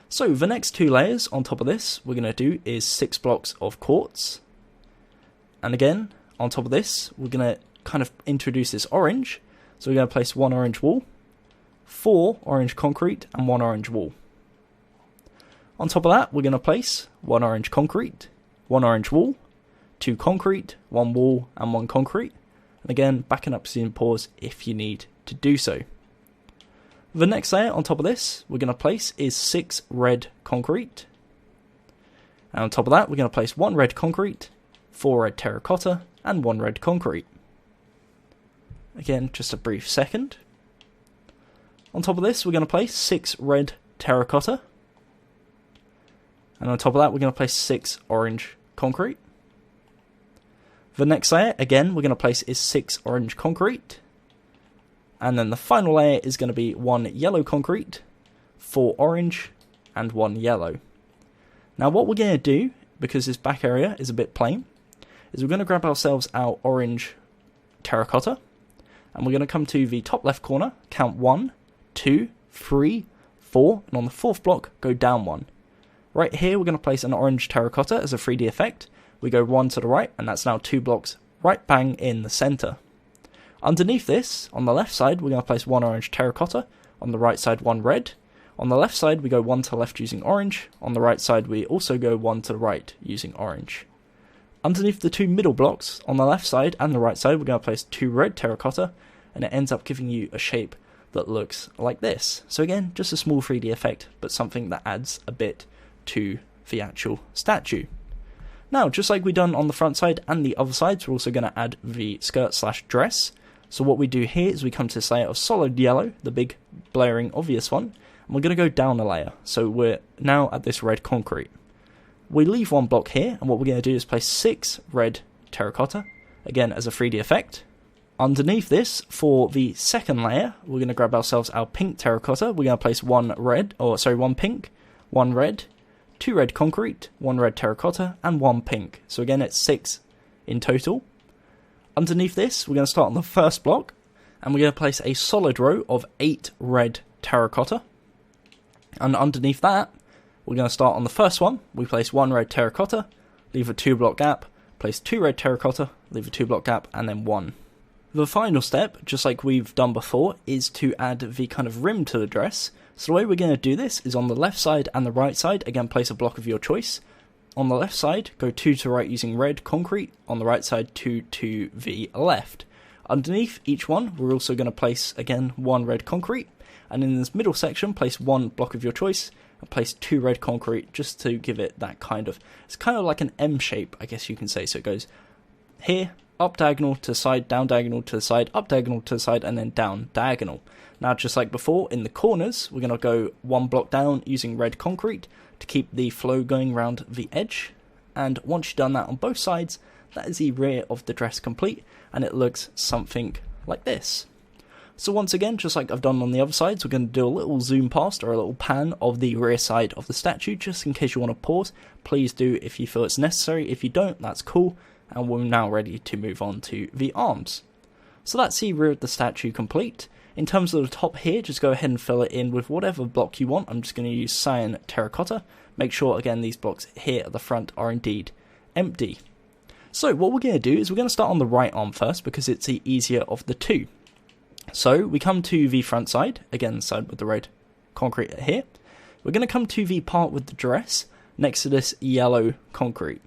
So the next 2 layers on top of this, we're going to do is 6 blocks of quartz. And again, on top of this, we're going to kind of introduce this orange. So we're going to place 1 orange wall, 4 orange concrete, and 1 orange wall. On top of that, we're going to place 1 orange concrete, 1 orange wall, 2 concrete, 1 wall, and 1 concrete. And again, backing up to pause if you need to do so. The next layer on top of this, we're going to place is 6 red concrete. And on top of that, we're going to place 1 red concrete, 4 red terracotta, and 1 red concrete. Again, just a brief second. On top of this, we're going to place 6 red terracotta. And on top of that, we're going to place 6 orange concrete. The next layer, again, we're going to place is 6 orange concrete. And then the final layer is going to be 1 yellow concrete, 4 orange, and 1 yellow. Now what we're going to do, because this back area is a bit plain, is we're going to grab ourselves our orange terracotta, and we're going to come to the top left corner, count 1, 2, 3, 4, and on the 4th block, go down 1. Right here, we're going to place an orange terracotta as a 3D effect. We go 1 to the right, and that's now 2 blocks right bang in the center. Underneath this, on the left side, we're going to place 1 orange terracotta, on the right side 1 red. On the left side, we go 1 to the left using orange. On the right side, we also go 1 to the right using orange. Underneath the 2 middle blocks, on the left side and the right side, we're going to place 2 red terracotta, and it ends up giving you a shape that looks like this. So again, just a small 3D effect, but something that adds a bit to the actual statue. Now, just like we done on the front side and the other sides, we're also going to add the skirt/dress. So what we do here is we come to this layer of solid yellow, the big blaring obvious one, and we're going to go down a layer. So we're now at this red concrete. We leave 1 block here, and what we're going to do is place 6 red terracotta, again as a 3D effect. Underneath this, for the second layer, we're going to grab ourselves our pink terracotta. We're going to place 1 pink, 1 red, 2 red concrete, 1 red terracotta, and 1 pink. So again, it's 6 in total. Underneath this, we're going to start on the first block, and we're going to place a solid row of 8 red terracotta. And underneath that, we're going to start on the first one. We place 1 red terracotta, leave a 2 block gap, place 2 red terracotta, leave a 2 block gap, and then 1. The final step, just like we've done before, is to add the kind of rim to the dress. So the way we're going to do this is on the left side and the right side, again place a block of your choice. On the left side, go 2 to the right using red concrete. On the right side, 2 to the left. Underneath each one, we're also going to place, again, 1 red concrete. And in this middle section, place 1 block of your choice. And place 2 red concrete, just to give it that kind of... It's kind of like an M shape, I guess you can say. So it goes here, up diagonal to the side, down diagonal to the side, up diagonal to the side, and then down diagonal. Now, just like before, in the corners, we're going to go 1 block down using red concrete to keep the flow going around the edge. And once you've done that on both sides, that is the rear of the dress complete, and it looks something like this. So once again, just like I've done on the other sides, we're going to do a little zoom past or a little pan of the rear side of the statue, just in case you want to pause. Please do if you feel it's necessary. If you don't, that's cool, and we're now ready to move on to the arms. So that's the rear of the statue complete. In terms of the top here, just go ahead and fill it in with whatever block you want. I'm just going to use cyan terracotta. Make sure, again, these blocks here at the front are indeed empty. So what we're going to do is we're going to start on the right arm first, because it's the easier of the two. So we come to the front side, again the side with the red concrete here. We're going to come to the part with the dress next to this yellow concrete.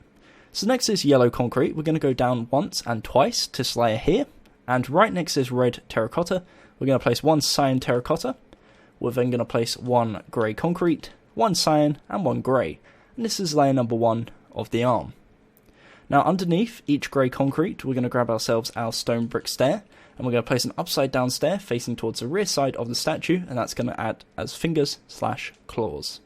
So next to this yellow concrete, we're going to go down once and twice to this layer here, and right next to this red terracotta, we're going to place one cyan terracotta. We're then going to place one grey concrete, one cyan, and one grey. And this is layer number 1 of the arm. Now underneath each grey concrete, we're going to grab ourselves our stone brick stair, and we're going to place an upside down stair facing towards the rear side of the statue, and that's going to act as fingers/claws.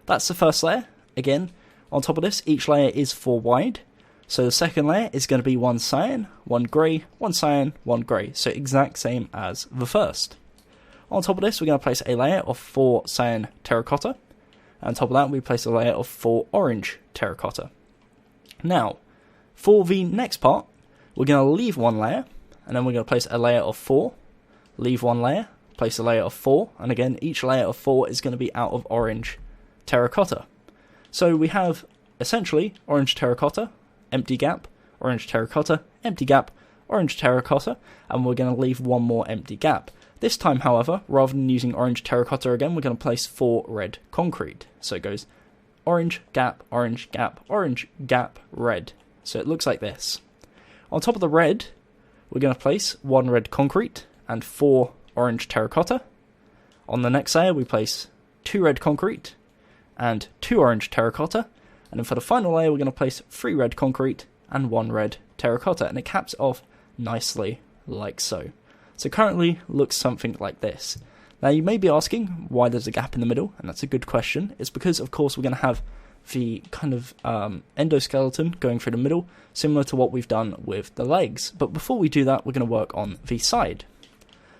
That's the first layer. Again, on top of this, each layer is 4 wide. So the second layer is going to be one cyan, one grey, one cyan, one grey. So exact same as the first. On top of this, we're going to place a layer of 4 cyan terracotta. And on top of that, we place a layer of 4 orange terracotta. Now, for the next part, we're going to leave one layer, and then we're going to place a layer of 4, leave one layer, place a layer of 4, and again, each layer of 4 is going to be out of orange terracotta. So we have, essentially, orange terracotta, empty gap, orange terracotta, empty gap, orange terracotta, and we're going to leave one more empty gap. This time, however, rather than using orange terracotta again, we're going to place 4 red concrete. So it goes orange, gap, red. So it looks like this. On top of the red, we're going to place 1 red concrete and 4 orange terracotta. On the next layer, we place 2 red concrete and 2 orange terracotta. And then for the final layer, we're going to place 3 red concrete and 1 red terracotta. And it caps off nicely like so. So currently looks something like this. Now you may be asking why there's a gap in the middle, and that's a good question. It's because, of course, we're going to have the kind of endoskeleton going through the middle, similar to what we've done with the legs. But before we do that, we're going to work on the side.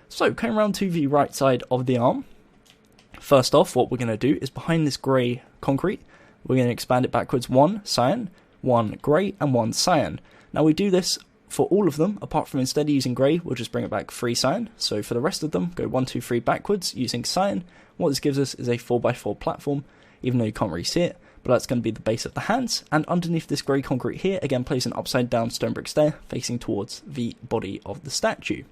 So coming around to the right side of the arm, first off, what we're going to do is behind this grey concrete, we're going to expand it backwards 1 cyan, 1 grey, and 1 cyan. Now we do this for all of them, apart from instead of using grey, we'll just bring it back 3 cyan. So for the rest of them, go 1, 2, 3 backwards using cyan. What this gives us is a 4x4 platform, even though you can't really see it, but that's going to be the base of the hands. And underneath this grey concrete here, again, place an upside down stone brick stair facing towards the body of the statue.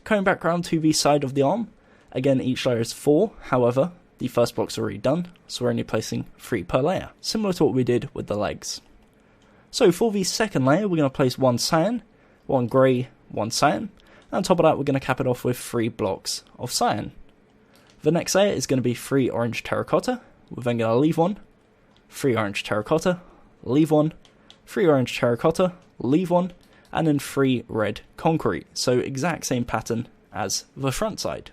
Coming back around to the side of the arm, again, each layer is 4, however, the first block's already done, so we're only placing 3 per layer, similar to what we did with the legs. So for the second layer, we're going to place 1 cyan, 1 grey, 1 cyan, and on top of that, we're going to cap it off with 3 blocks of cyan. The next layer is going to be 3 orange terracotta. We're then going to leave 1, 3 orange terracotta, leave 1, 3 orange terracotta, leave 1, and then 3 red concrete. So exact same pattern as the front side.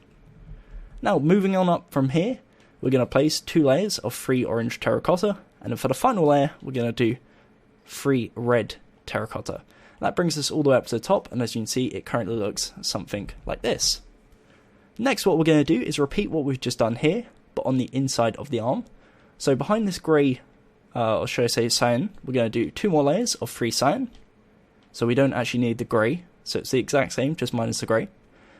Now moving on up from here, we're going to place 2 layers of 3 orange terracotta, and then for the final layer, we're going to do 3 red terracotta. That brings us all the way up to the top, and as you can see, it currently looks something like this. Next, what we're going to do is repeat what we've just done here, but on the inside of the arm. So behind this grey, or should I say cyan, we're going to do 2 more layers of 3 cyan. So we don't actually need the grey, so it's the exact same, just minus the grey.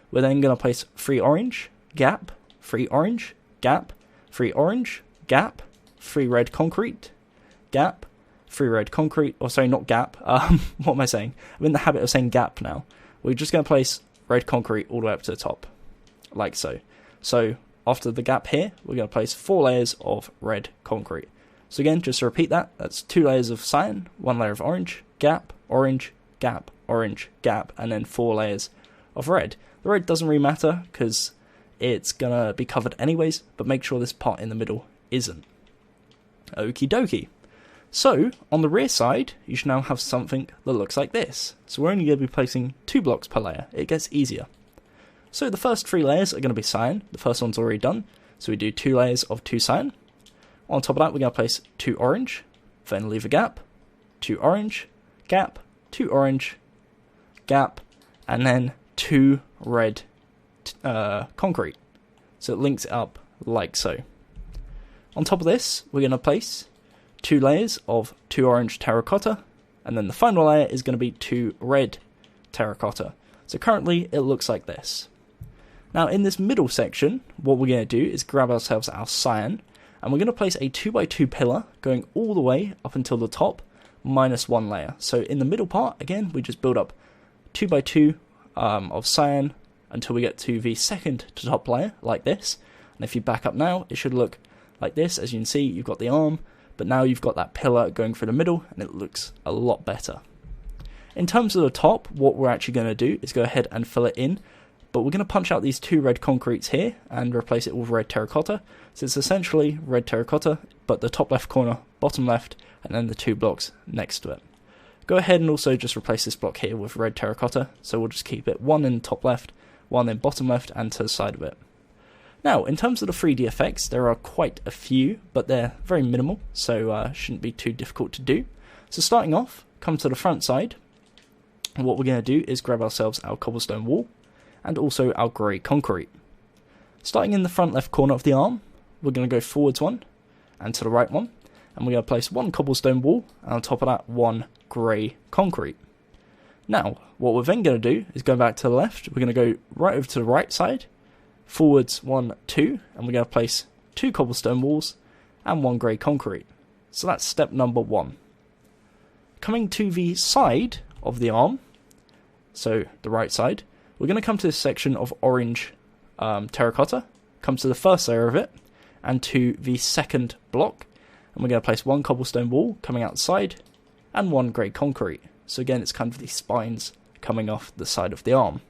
We're then going to place 3 orange, gap, 3 orange, gap, 3 orange, gap, 3 red concrete, gap, 3 red concrete, or sorry, not gap, what am I saying? I'm in the habit of saying gap now. We're just going to place red concrete all the way up to the top, like so. So after the gap here, we're going to place 4 layers of red concrete. So again, just to repeat that, that's 2 layers of cyan, 1 layer of orange, gap, gap, and then 4 layers of red. The red doesn't really matter because it's going to be covered anyways, but make sure this part in the middle isn't. Okie dokie. So, on the rear side, you should now have something that looks like this. So we're only going to be placing 2 blocks per layer. It gets easier. So the first 3 layers are going to be cyan. The first one's already done. So we do 2 layers of 2 cyan. On top of that, we're going to place 2 orange. Then leave a gap. 2 orange. Gap. 2 orange. Gap. And then 2 red concrete. So it links it up like so. On top of this, we're going to place 2 layers of 2 orange terracotta, and then the final layer is going to be 2 red terracotta. So currently it looks like this. Now in this middle section, what we're going to do is grab ourselves our cyan, and we're going to place a 2x2 pillar going all the way up until the top, minus 1 layer. So in the middle part, again, we just build up 2x2 of cyan until we get to the second to top layer, like this. And if you back up now, it should look like this. As you can see, you've got the arm, but now you've got that pillar going through the middle, and it looks a lot better. In terms of the top, what we're actually going to do is go ahead and fill it in, but we're going to punch out these 2 red concretes here and replace it with red terracotta. So it's essentially red terracotta, but the top left corner, bottom left, and then the 2 blocks next to it. Go ahead and also just replace this block here with red terracotta, so we'll just keep it 1 in top left, 1 in bottom left, and to the side of it. Now, in terms of the 3D effects, there are quite a few, but they're very minimal, so shouldn't be too difficult to do. So starting off, come to the front side. What we're going to do is grab ourselves our cobblestone wall, and also our grey concrete. Starting in the front left corner of the arm, we're going to go forwards 1, and to the right 1, and we're going to place 1 cobblestone wall, and on top of that 1 grey concrete. Now, what we're then going to do is go back to the left, we're going to go right over to the right side, forwards 1, 2, and we're going to place 2 cobblestone walls, and 1 grey concrete. So that's step number 1. Coming to the side of the arm, so the right side, we're going to come to this section of orange terracotta, come to the first layer of it, and to the second block, and we're going to place 1 cobblestone wall coming out the side, and 1 grey concrete. So again, it's kind of these spines coming off the side of the arm.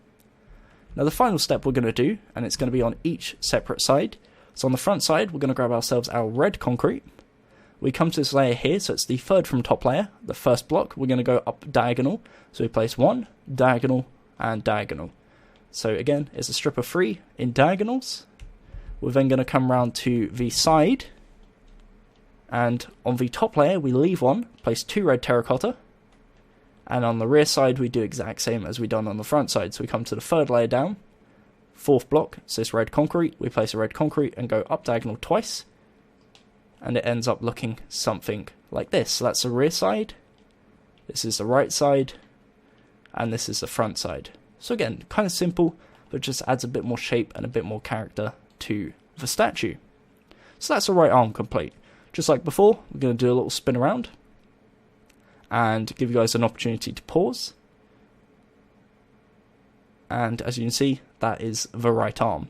Now the final step we're going to do, and it's going to be on each separate side. So on the front side, we're going to grab ourselves our red concrete. We come to this layer here, so it's the third from top layer, the first block. We're going to go up diagonal, so we place 1, diagonal, and diagonal. So again, it's a strip of 3 in diagonals. We're then going to come around to the side, and on the top layer we leave 1, place 2 red terracotta, and on the rear side we do exact same as we done on the front side. So we come to the third layer down, 4th block, so it's red concrete, we place a red concrete and go up diagonal twice, and it ends up looking something like this. So that's the rear side, this is the right side, and this is the front side. So again, kind of simple, but just adds a bit more shape and a bit more character to the statue. So that's the right arm complete. Just like before, we're going to do a little spin around and give you guys an opportunity to pause. And as you can see, that is the right arm.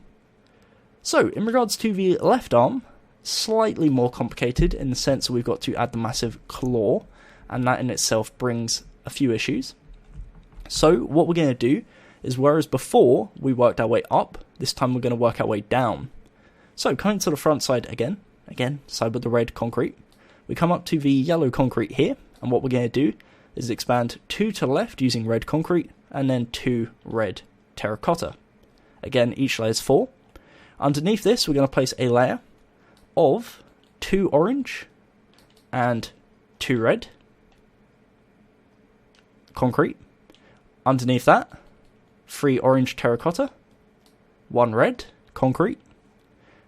So in regards to the left arm, slightly more complicated in the sense that we've got to add the massive claw, and that in itself brings a few issues. So what we're going to do is, whereas before we worked our way up, this time we're going to work our way down. So coming to the front side again, side with the red concrete, we come up to the yellow concrete here, and what we're going to do is expand 2 to the left using red concrete, and then 2 red terracotta. Again, each layer is 4. Underneath this, we're going to place a layer of 2 orange and 2 red concrete. Underneath that, 3 orange terracotta, 1 red concrete,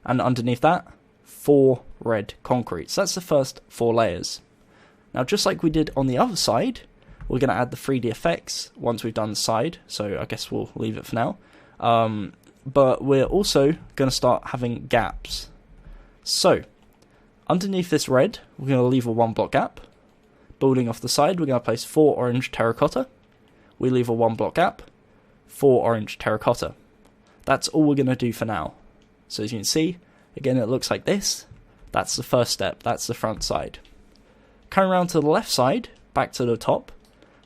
and underneath that, 4 red concrete. So that's the first 4 layers. Now, just like we did on the other side, we're going to add the 3D effects once we've done the side, so I guess we'll leave it for now. But we're also going to start having gaps. So, underneath this red, we're going to leave a 1 block gap. Building off the side, we're going to place 4 orange terracotta. We leave a 1 block gap, 4 orange terracotta. That's all we're going to do for now. So as you can see, again it looks like this. That's the first step, that's the front side. Coming around to the left side, back to the top,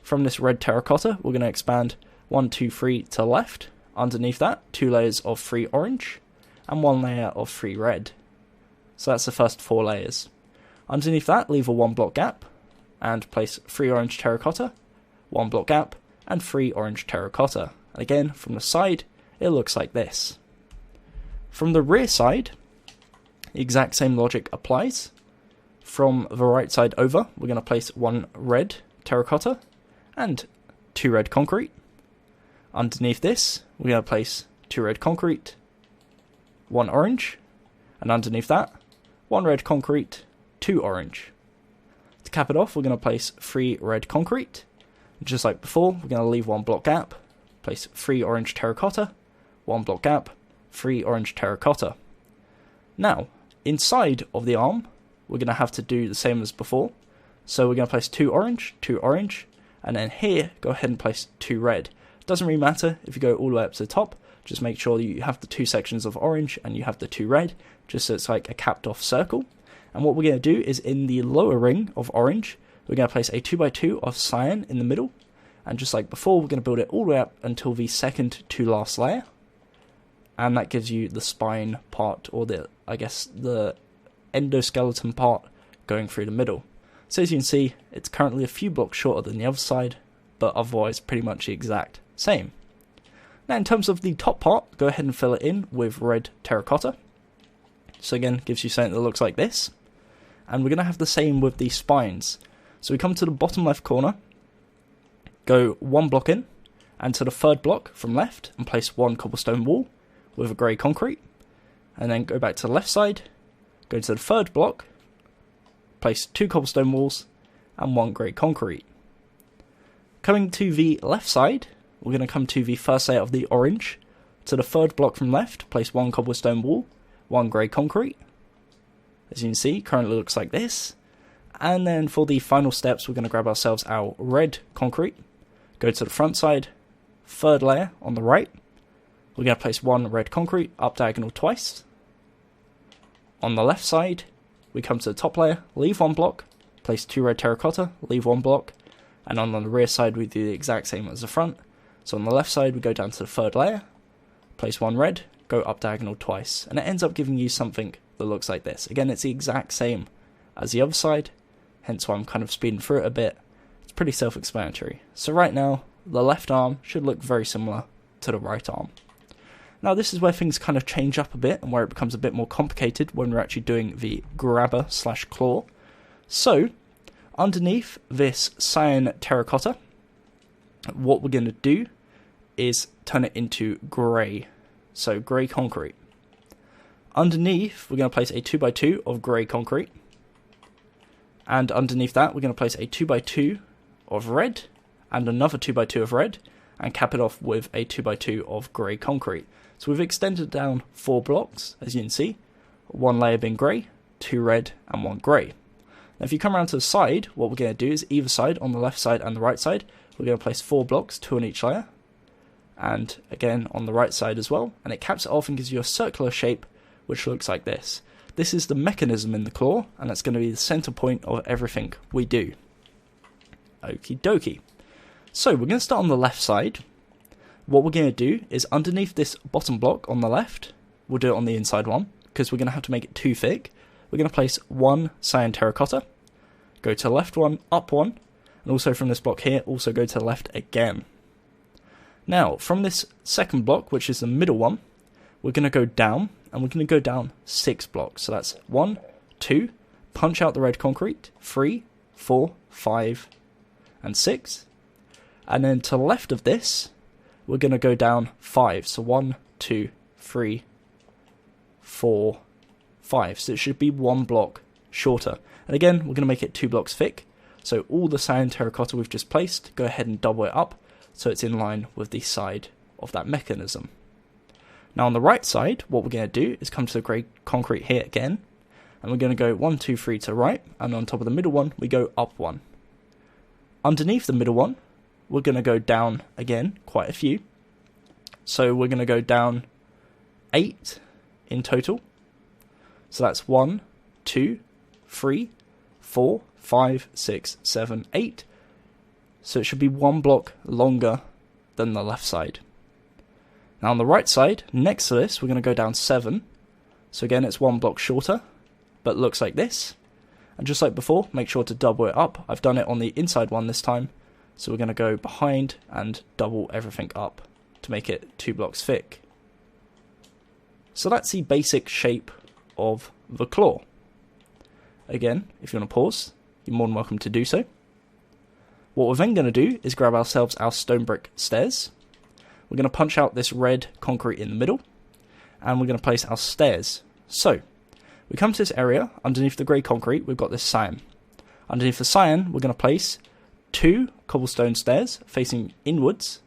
from this red terracotta, we're going to expand 1, 2, 3 to the left. Underneath that, 2 layers of 3 orange, and 1 layer of 3 red. So that's the first 4 layers. Underneath that, leave a 1 block gap, and place 3 orange terracotta, 1 block gap, and 3 orange terracotta. Again, from the side, it looks like this. From the rear side, the exact same logic applies. From the right side over, we're going to place 1 red terracotta and 2 red concrete. Underneath this, we're going to place 2 red concrete, 1 orange, and underneath that, 1 red concrete, 2 orange. To cap it off, we're going to place 3 red concrete. Just like before, we're going to leave 1 block gap, place 3 orange terracotta, 1 block gap, 3 orange terracotta. Now, inside of the arm, we're going to have to do the same as before. So we're going to place 2 orange, and then here, go ahead and place 2 red. Doesn't really matter if you go all the way up to the top, just make sure you have the 2 sections of orange and you have the 2 red, just so it's like a capped off circle. And what we're going to do is in the lower ring of orange, we're going to place a 2x2 of cyan in the middle. And just like before, we're going to build it all the way up until the second to last layer. And that gives you the spine part, or the endoskeleton part going through the middle. So as you can see, it's currently a few blocks shorter than the other side, but otherwise pretty much the exact same. Now in terms of the top part, go ahead and fill it in with red terracotta. So again, gives you something that looks like this. And we're going to have the same with the spines. So we come to the bottom left corner, go 1 block in, and to the 3rd block from left, and place 1 cobblestone wall with a grey concrete. And then go back to the left side, go to the 3rd block, place 2 cobblestone walls, and 1 grey concrete. Coming to the left side, we're going to come to the first layer of the orange. To the 3rd block from left, place 1 cobblestone wall, 1 grey concrete. As you can see, currently looks like this. And then for the final steps, we're going to grab ourselves our red concrete, go to the front side, 3rd layer on the right. We're going to place 1 red concrete up diagonal twice. On the left side, we come to the top layer, leave 1 block, place 2 red terracotta, leave 1 block. And on the rear side, we do the exact same as the front. So on the left side, we go down to the 3rd layer, place 1 red, go up diagonal twice. And it ends up giving you something that looks like this. Again, it's the exact same as the other side, hence why I'm kind of speeding through it a bit. It's pretty self-explanatory. So right now, the left arm should look very similar to the right arm. Now this is where things kind of change up a bit and where it becomes a bit more complicated when we're actually doing the grabber / claw. So underneath this cyan terracotta, what we're going to do is turn it into grey. So grey concrete. Underneath, we're going to place a 2x2 of grey concrete. And underneath that, we're going to place a 2x2 of red, and another 2x2 of red, and cap it off with a 2x2 of grey concrete. So we've extended down 4 blocks, as you can see. 1 layer being grey, 2 red, and 1 grey. Now if you come around to the side, what we're going to do is either side, on the left side and the right side, we're going to place 4 blocks, 2 on each layer. And again, on the right side as well. And it caps it off and gives you a circular shape, which looks like this. This is the mechanism in the claw, and that's going to be the center point of everything we do. Okie dokie. So we're going to start on the left side. What we're going to do is underneath this bottom block on the left, we'll do it on the inside one, because we're going to have to make it too thick. We're going to place 1 cyan terracotta, go to the left one, up 1, and also from this block here, also go to the left again. Now, from this second block, which is the middle one, we're going to go down, and we're going to go down 6 blocks. So that's 1, 2, punch out the red concrete, 3, 4, 5, and 6. And then to the left of this, we're going to go down 5. So 1, 2, 3, 4, 5. So it should be 1 block shorter. And again, we're going to make it 2 blocks thick. So all the cyan terracotta we've just placed, go ahead and double it up so it's in line with the side of that mechanism. Now on the right side, what we're going to do is come to the grey concrete here again, and we're going to go 1, 2, 3 to the right, and on top of the middle one, we go up 1. Underneath the middle one, we're going to go down again, quite a few. So we're going to go down 8 in total. So that's 1, 2, 3, 4, 5, 6, 7, 8. So it should be 1 block longer than the left side. Now on the right side, next to this, we're going to go down 7. So again, it's 1 block shorter, but looks like this. And just like before, make sure to double it up. I've done it on the inside one this time. So we're going to go behind and double everything up to make it 2 blocks thick. So that's the basic shape of the claw. Again, if you want to pause, you're more than welcome to do so. What we're then going to do is grab ourselves our stone brick stairs. We're going to punch out this red concrete in the middle, and we're going to place our stairs. So, we come to this area, underneath the grey concrete, we've got this cyan. Underneath the cyan, we're going to place 2 cobblestone stairs facing inwards,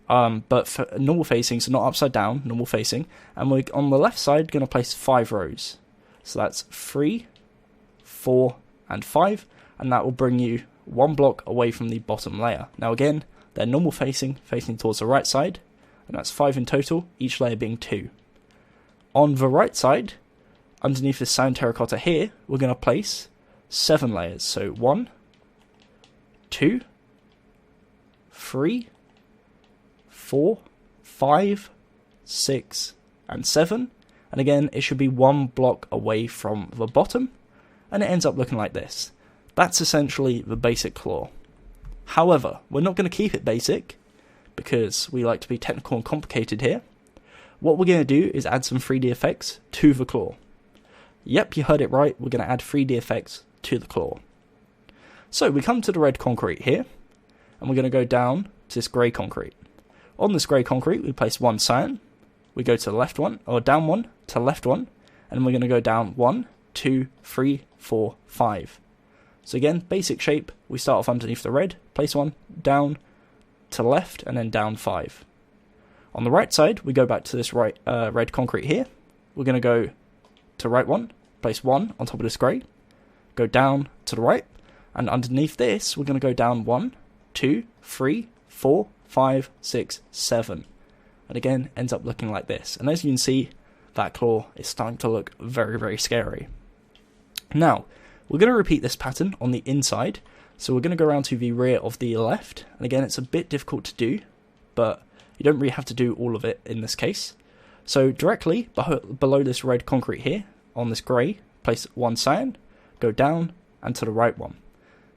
but for normal facing, so not upside down, normal facing. And we're on the left side going to place 5 rows. So that's 3, 4, and 5, and that will bring you 1 block away from the bottom layer. Now again, They're normal facing towards the right side, and that's 5 in total, each layer being 2. On the right side, underneath this sand terracotta here, we're going to place 7 layers. So 1, 2, 3, 4, 5, 6, and 7. And again, it should be 1 block away from the bottom, and it ends up looking like this. That's essentially the basic claw. However, we're not going to keep it basic, because we like to be technical and complicated here. What we're going to do is add some 3D effects to the claw. Yep, you heard it right, we're going to add 3D effects to the claw. So we come to the red concrete here, and we're going to go down to this grey concrete. On this grey concrete, we place 1 cyan. We go to the left one, or down 1, to the left 1, and we're going to go down 1, 2, 3, 4, 5. So again, basic shape, we start off underneath the red, place 1, down, to the left, and then down 5. On the right side, we go back to this red concrete here. We're going to go to right 1, place 1 on top of this grey, go down to the right, and underneath this, we're going to go down 1, 2, 3, 4, 5, 6, 7. And again, ends up looking like this. And as you can see, that claw is starting to look very, very scary. Now, we're going to repeat this pattern on the inside. So we're going to go around to the rear of the left. And again, it's a bit difficult to do, but you don't really have to do all of it in this case. So directly below this red concrete here, on this grey, place 1 cyan, go down, and to the right 1.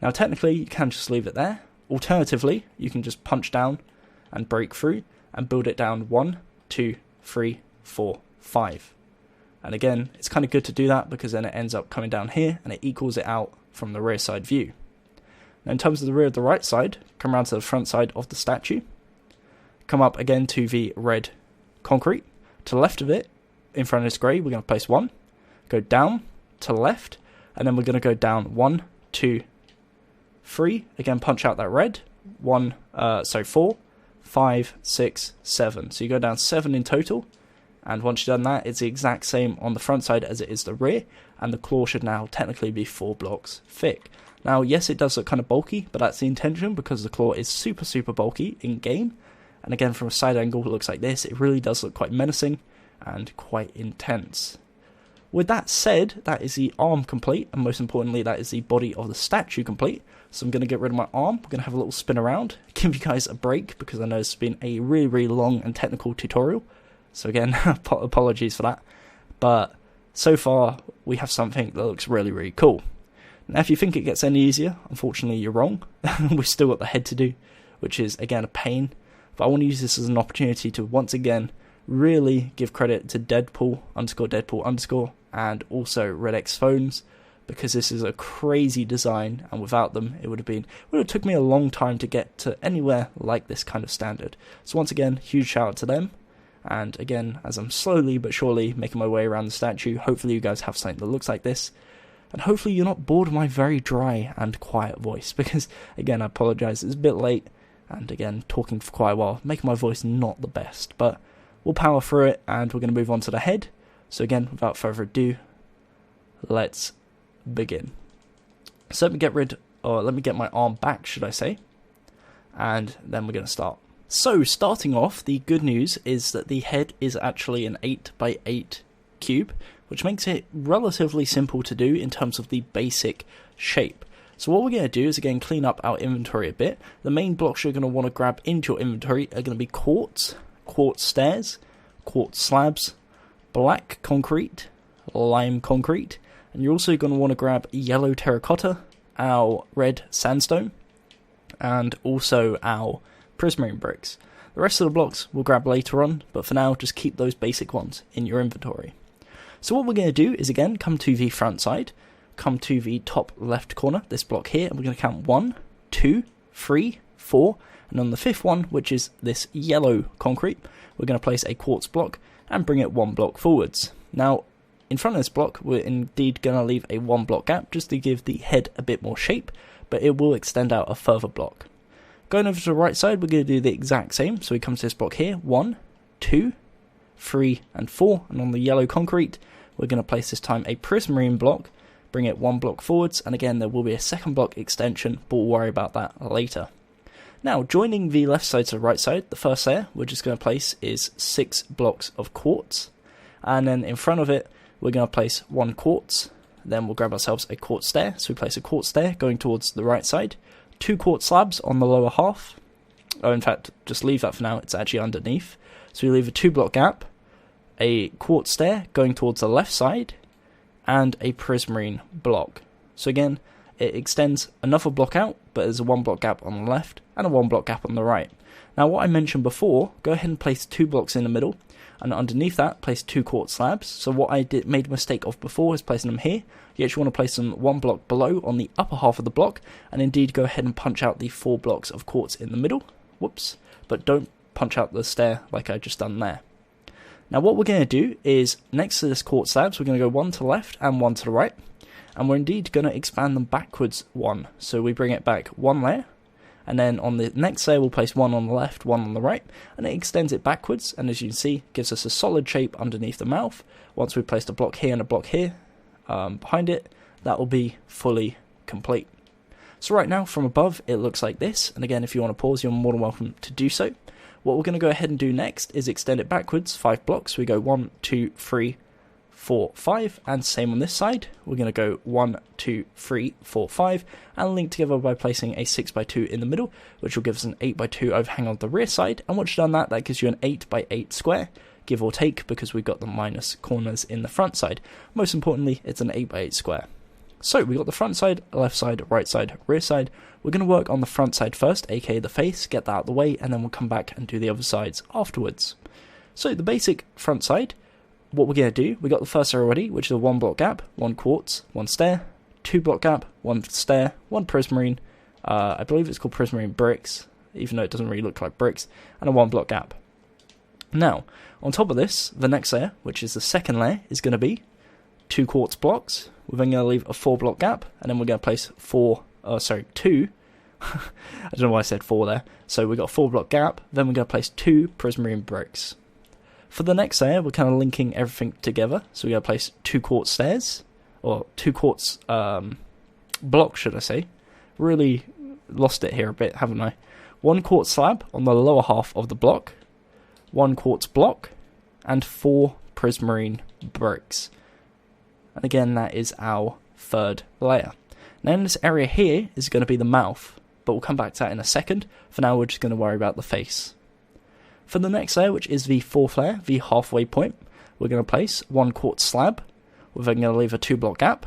Now technically, you can just leave it there. Alternatively, you can just punch down and break through, and build it down 1, 2, 3, 4, 5. And again, it's kind of good to do that because then it ends up coming down here and it equals it out from the rear side view. Now in terms of the rear of the right side, come around to the front side of the statue. Come up again to the red concrete. To the left of it, in front of this grey, we're going to place 1. Go down to the left, and then we're going to go down 1, 2, 3. Again, punch out that red. 4, 5, 6, 7. So you go down 7 in total, and once you've done that, it's the exact same on the front side as it is the rear, and the claw should now technically be 4 blocks thick. Now, yes, it does look kind of bulky, but that's the intention because the claw is super, super bulky in game. And again, from a side angle, it looks like this. It really does look quite menacing and quite intense. With that said, that is the arm complete, and most importantly, that is the body of the statue complete. So I'm going to get rid of my arm, we're going to have a little spin around, give you guys a break, because I know it's been a really, really long and technical tutorial. So again, apologies for that. But so far, we have something that looks really, really cool. Now, if you think it gets any easier, unfortunately you're wrong. We've still got the head to do, which is, again, a pain. But I want to use this as an opportunity to, once again, really give credit to Deadpool_, and also RedXPhones, because this is a crazy design, and without them, it would have took me a long time to get to anywhere like this kind of standard. So once again, huge shout out to them. And again, as I'm slowly but surely making my way around the statue, hopefully you guys have something that looks like this. And hopefully you're not bored of my very dry and quiet voice, because again, I apologise, it's a bit late, and again, talking for quite a while, making my voice not the best, but we'll power through it, and we're going to move on to the head. So again, without further ado, let's begin. So let me get my arm back, should I say, and then we're going to start. So starting off, the good news is that the head is actually an 8x8 cube, which makes it relatively simple to do in terms of the basic shape. So what we're going to do is again clean up our inventory a bit. The main blocks you're going to want to grab into your inventory are going to be quartz stairs, quartz slabs, black concrete, lime concrete, and you're also going to want to grab yellow terracotta, our red sandstone, and also our prismarine bricks. The rest of the blocks we'll grab later on, but for now just keep those basic ones in your inventory. So what we're going to do is again come to the front side, come to the top left corner, this block here, and we're going to count 1, 2, 3, 4, and on the 5th one, which is this yellow concrete, we're going to place a quartz block and bring it 1 block forwards. Now, in front of this block, we're indeed going to leave a 1 block gap just to give the head a bit more shape, but it will extend out a further block. Going over to the right side, we're going to do the exact same. So we come to this block here, 1, 2, 3, and 4, and on the yellow concrete, we're going to place this time a prismarine block, bring it 1 block forwards, and again there will be a 2nd block extension, but we'll worry about that later. Now, joining the left side to the right side, the first layer we're just going to place is 6 blocks of quartz. And then in front of it, we're going to place 1 quartz. Then we'll grab ourselves a quartz stair. So we place a quartz stair going towards the right side. 2 quartz slabs on the lower half. Oh, in fact, just leave that for now. It's actually underneath. So we leave a 2 block gap. A quartz stair going towards the left side. And a prismarine block. So again, it extends another block out, but there's a 1 block gap on the left and a 1 block gap on the right. Now what I mentioned before, go ahead and place 2 blocks in the middle, and underneath that place 2 quartz slabs. So what I made a mistake of before is placing them here. You actually want to place them 1 block below on the upper half of the block, and indeed go ahead and punch out the 4 blocks of quartz in the middle. Whoops, but don't punch out the stair like I just done there. Now what we're going to do is, next to this quartz slabs, we're going to go 1 to the left and 1 to the right. And we're indeed going to expand them backwards 1. So we bring it back 1 layer, and then on the next layer we'll place 1 on the left, 1 on the right, and it extends it backwards, and as you can see, gives us a solid shape underneath the mouth. Once we've placed a block here and a block here behind it, that will be fully complete. So right now, from above, it looks like this, and again, if you want to pause, you're more than welcome to do so. What we're going to go ahead and do next is extend it backwards 5 blocks. We go 1, 2, 3, 4, 5, and same on this side. We're going to go 1, 2, 3, 4, 5, and link together by placing a 6x2 in the middle, which will give us an 8x2 overhang on the rear side. And once you've done that, that gives you an 8x8 square, give or take, because we've got the minus corners in the front side. Most importantly, it's an 8x8 square. So we've got the front side, left side, right side, rear side. We're going to work on the front side first, aka the face, get that out of the way, and then we'll come back and do the other sides afterwards. So the basic front side, what we're going to do, we got the first layer already, which is a 1 block gap, 1 quartz, 1 stair, 2 block gap, 1 stair, 1 prismarine, I believe it's called prismarine bricks, even though it doesn't really look like bricks, and a 1 block gap. Now, on top of this, the next layer, which is the second layer, is going to be 2 quartz blocks. We're then going to leave a 4 block gap, and then we're going to place 2, I don't know why I said 4 there, so we've got a 4 block gap, then we're going to place 2 prismarine bricks. For the next layer, we're kind of linking everything together. So we're going to place 2 quartz stairs, or 2 quartz blocks, should I say. Really lost it here a bit, haven't I? 1 quartz slab on the lower half of the block, 1 quartz block, and 4 prismarine bricks. And again, that is our third layer. Now in this area here is going to be the mouth, but we'll come back to that in a second. For now, we're just going to worry about the face. For the next layer, which is the 4th layer, the halfway point, we're going to place 1 quartz slab. We're then going to leave a 2 block gap,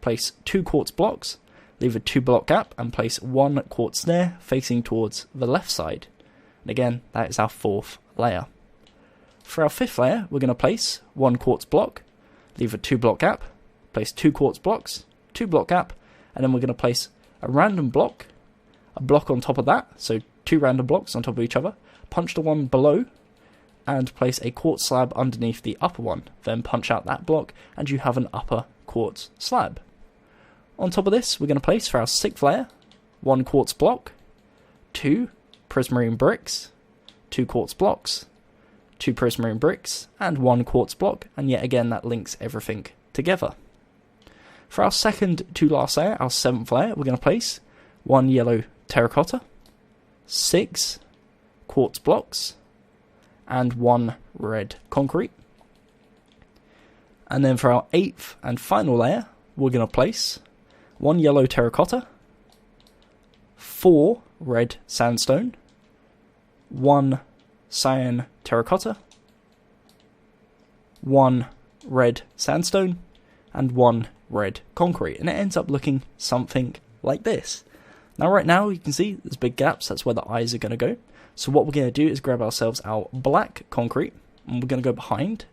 place 2 quartz blocks, leave a 2 block gap, and place 1 quartz stair facing towards the left side. And again, that is our 4th layer. For our 5th layer, we're going to place 1 quartz block, leave a 2 block gap, place 2 quartz blocks, 2 block gap, and then we're going to place a random block, a block on top of that, so 2 random blocks on top of each other, punch the one below, and place a quartz slab underneath the upper one. Then punch out that block, and you have an upper quartz slab. On top of this, we're going to place, for our 6th layer, 1 quartz block, 2 prismarine bricks, 2 quartz blocks, 2 prismarine bricks, and 1 quartz block, and yet again that links everything together. For our second to last layer, our 7th layer, we're going to place 1 yellow terracotta, 6 quartz blocks, and 1 red concrete. And then for our 8th and final layer, we're going to place 1 yellow terracotta, 4 red sandstone, 1 cyan terracotta, 1 red sandstone, and 1 red concrete. And it ends up looking something like this. Now right now you can see there's big gaps, that's where the eyes are going to go. So what we're going to do is grab ourselves our black concrete, and we're going to go behind.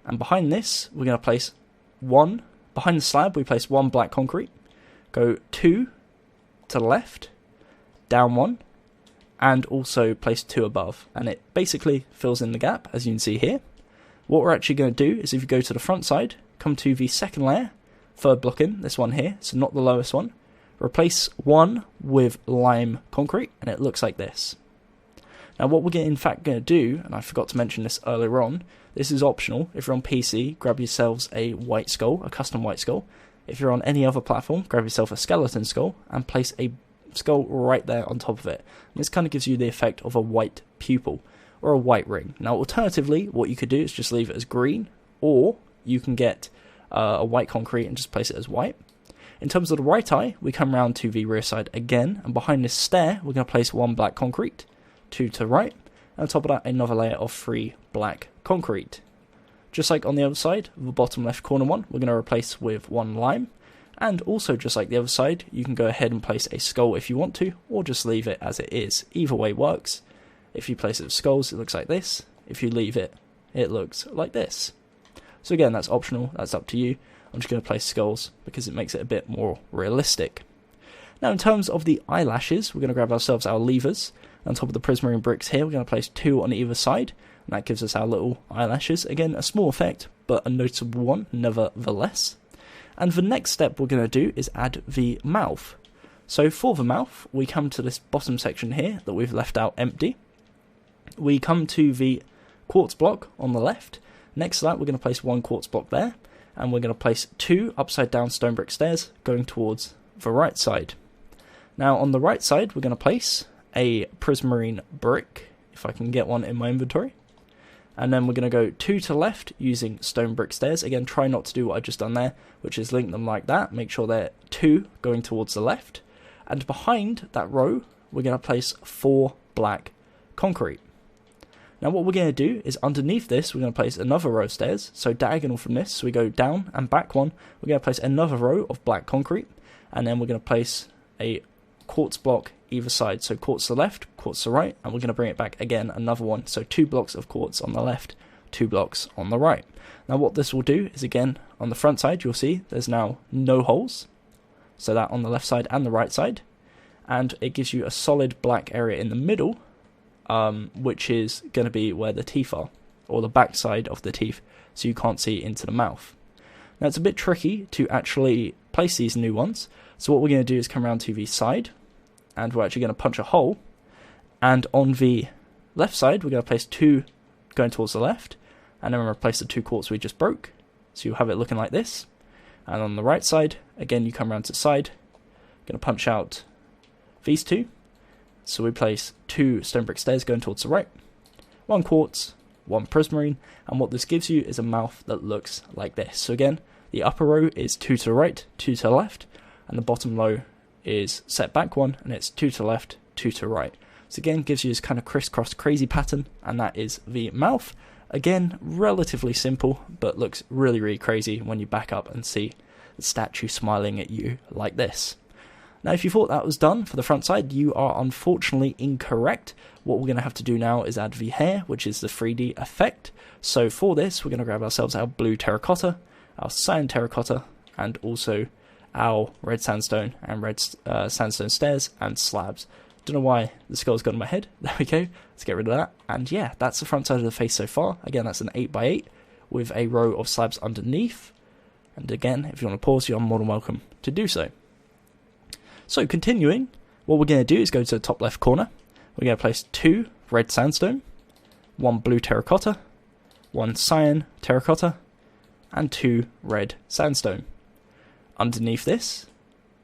And behind this, we're going to place 1, behind the slab we place 1 black concrete, go 2 to the left, down 1, and also place 2 above. And it basically fills in the gap, as you can see here. What we're actually going to do is, if you go to the front side, come to the 2nd layer, 3rd block in, this one here, so not the lowest one, replace 1 with lime concrete, and it looks like this. Now what we're in fact going to do, and I forgot to mention this earlier on, this is optional. If you're on PC, grab yourselves a white skull, a custom white skull. If you're on any other platform, grab yourself a skeleton skull, and place a skull right there on top of it. And this kind of gives you the effect of a white pupil or a white ring. Now alternatively, what you could do is just leave it as green, or you can get a white concrete and just place it as white. In terms of the right eye, we come around to the rear side again, and behind this stair we're going to place 1 black concrete, 2 to the right, and on top of that another layer of 3 black concrete. Just like on the other side, the bottom left corner one, we're going to replace with 1 lime. And also, just like the other side, you can go ahead and place a skull if you want to, or just leave it as it is. Either way works. If you place it with skulls, it looks like this. If you leave it, it looks like this. So again, that's optional, that's up to you. I'm just going to place skulls because it makes it a bit more realistic. Now in terms of the eyelashes, we're going to grab ourselves our levers. On top of the prismarine bricks here, we're going to place 2 on either side. And that gives us our little eyelashes. Again, a small effect, but a noticeable one nevertheless. And the next step we're going to do is add the mouth. So for the mouth, we come to this bottom section here that we've left out empty. We come to the quartz block on the left. Next to that, we're going to place 1 quartz block there. And we're going to place 2 upside down stone brick stairs going towards the right side. Now on the right side, we're going to place a prismarine brick, if I can get one in my inventory. And then we're going to go 2 to the left using stone brick stairs. Again, try not to do what I just done there, which is link them like that. Make sure they're 2 going towards the left. And behind that row, we're going to place 4 black concrete. Now what we're going to do is underneath this, we're going to place another row of stairs. So diagonal from this, so we go down and back 1. We're going to place another row of black concrete. And then we're going to place a quartz block either side. So quartz to the left, quartz to the right, and we're going to bring it back again, another one. So 2 blocks of quartz on the left, 2 blocks on the right. Now what this will do is, again, on the front side, you'll see there's now no holes. So that on the left side and the right side. And it gives you a solid black area in the middle, which is going to be where the teeth are, or the back side of the teeth, so you can't see into the mouth. Now it's a bit tricky to actually place these new ones, so what we're going to do is come around to the side, and we're actually going to punch a hole, and on the left side we're going to place 2 going towards the left, and then we're going to replace the 2 quartz we just broke, so you have it looking like this. And on the right side, again you come around to the side, going to punch out these 2. So we place 2 stone brick stairs going towards the right, 1 quartz, 1 prismarine, and what this gives you is a mouth that looks like this. So again, the upper row is 2 to the right, 2 to the left, and the bottom row is set back 1, and it's 2 to the left, 2 to the right. So again, gives you this kind of crisscross crazy pattern, and that is the mouth. Again, relatively simple, but looks really, really crazy when you back up and see the statue smiling at you like this. Now, if you thought that was done for the front side, you are unfortunately incorrect. What we're going to have to do now is add the hair, which is the 3D effect. So for this, we're going to grab ourselves our blue terracotta, our cyan terracotta, and also our red sandstone and red sandstone stairs and slabs. Don't know why the skull's gone in my head. There we go. Let's get rid of that. And yeah, that's the front side of the face so far. Again, that's an 8x8 with a row of slabs underneath. And again, if you want to pause, you're more than welcome to do so. So continuing, what we're going to do is go to the top left corner. We're going to place 2 red sandstone, 1 blue terracotta, 1 cyan terracotta, and 2 red sandstone. Underneath this,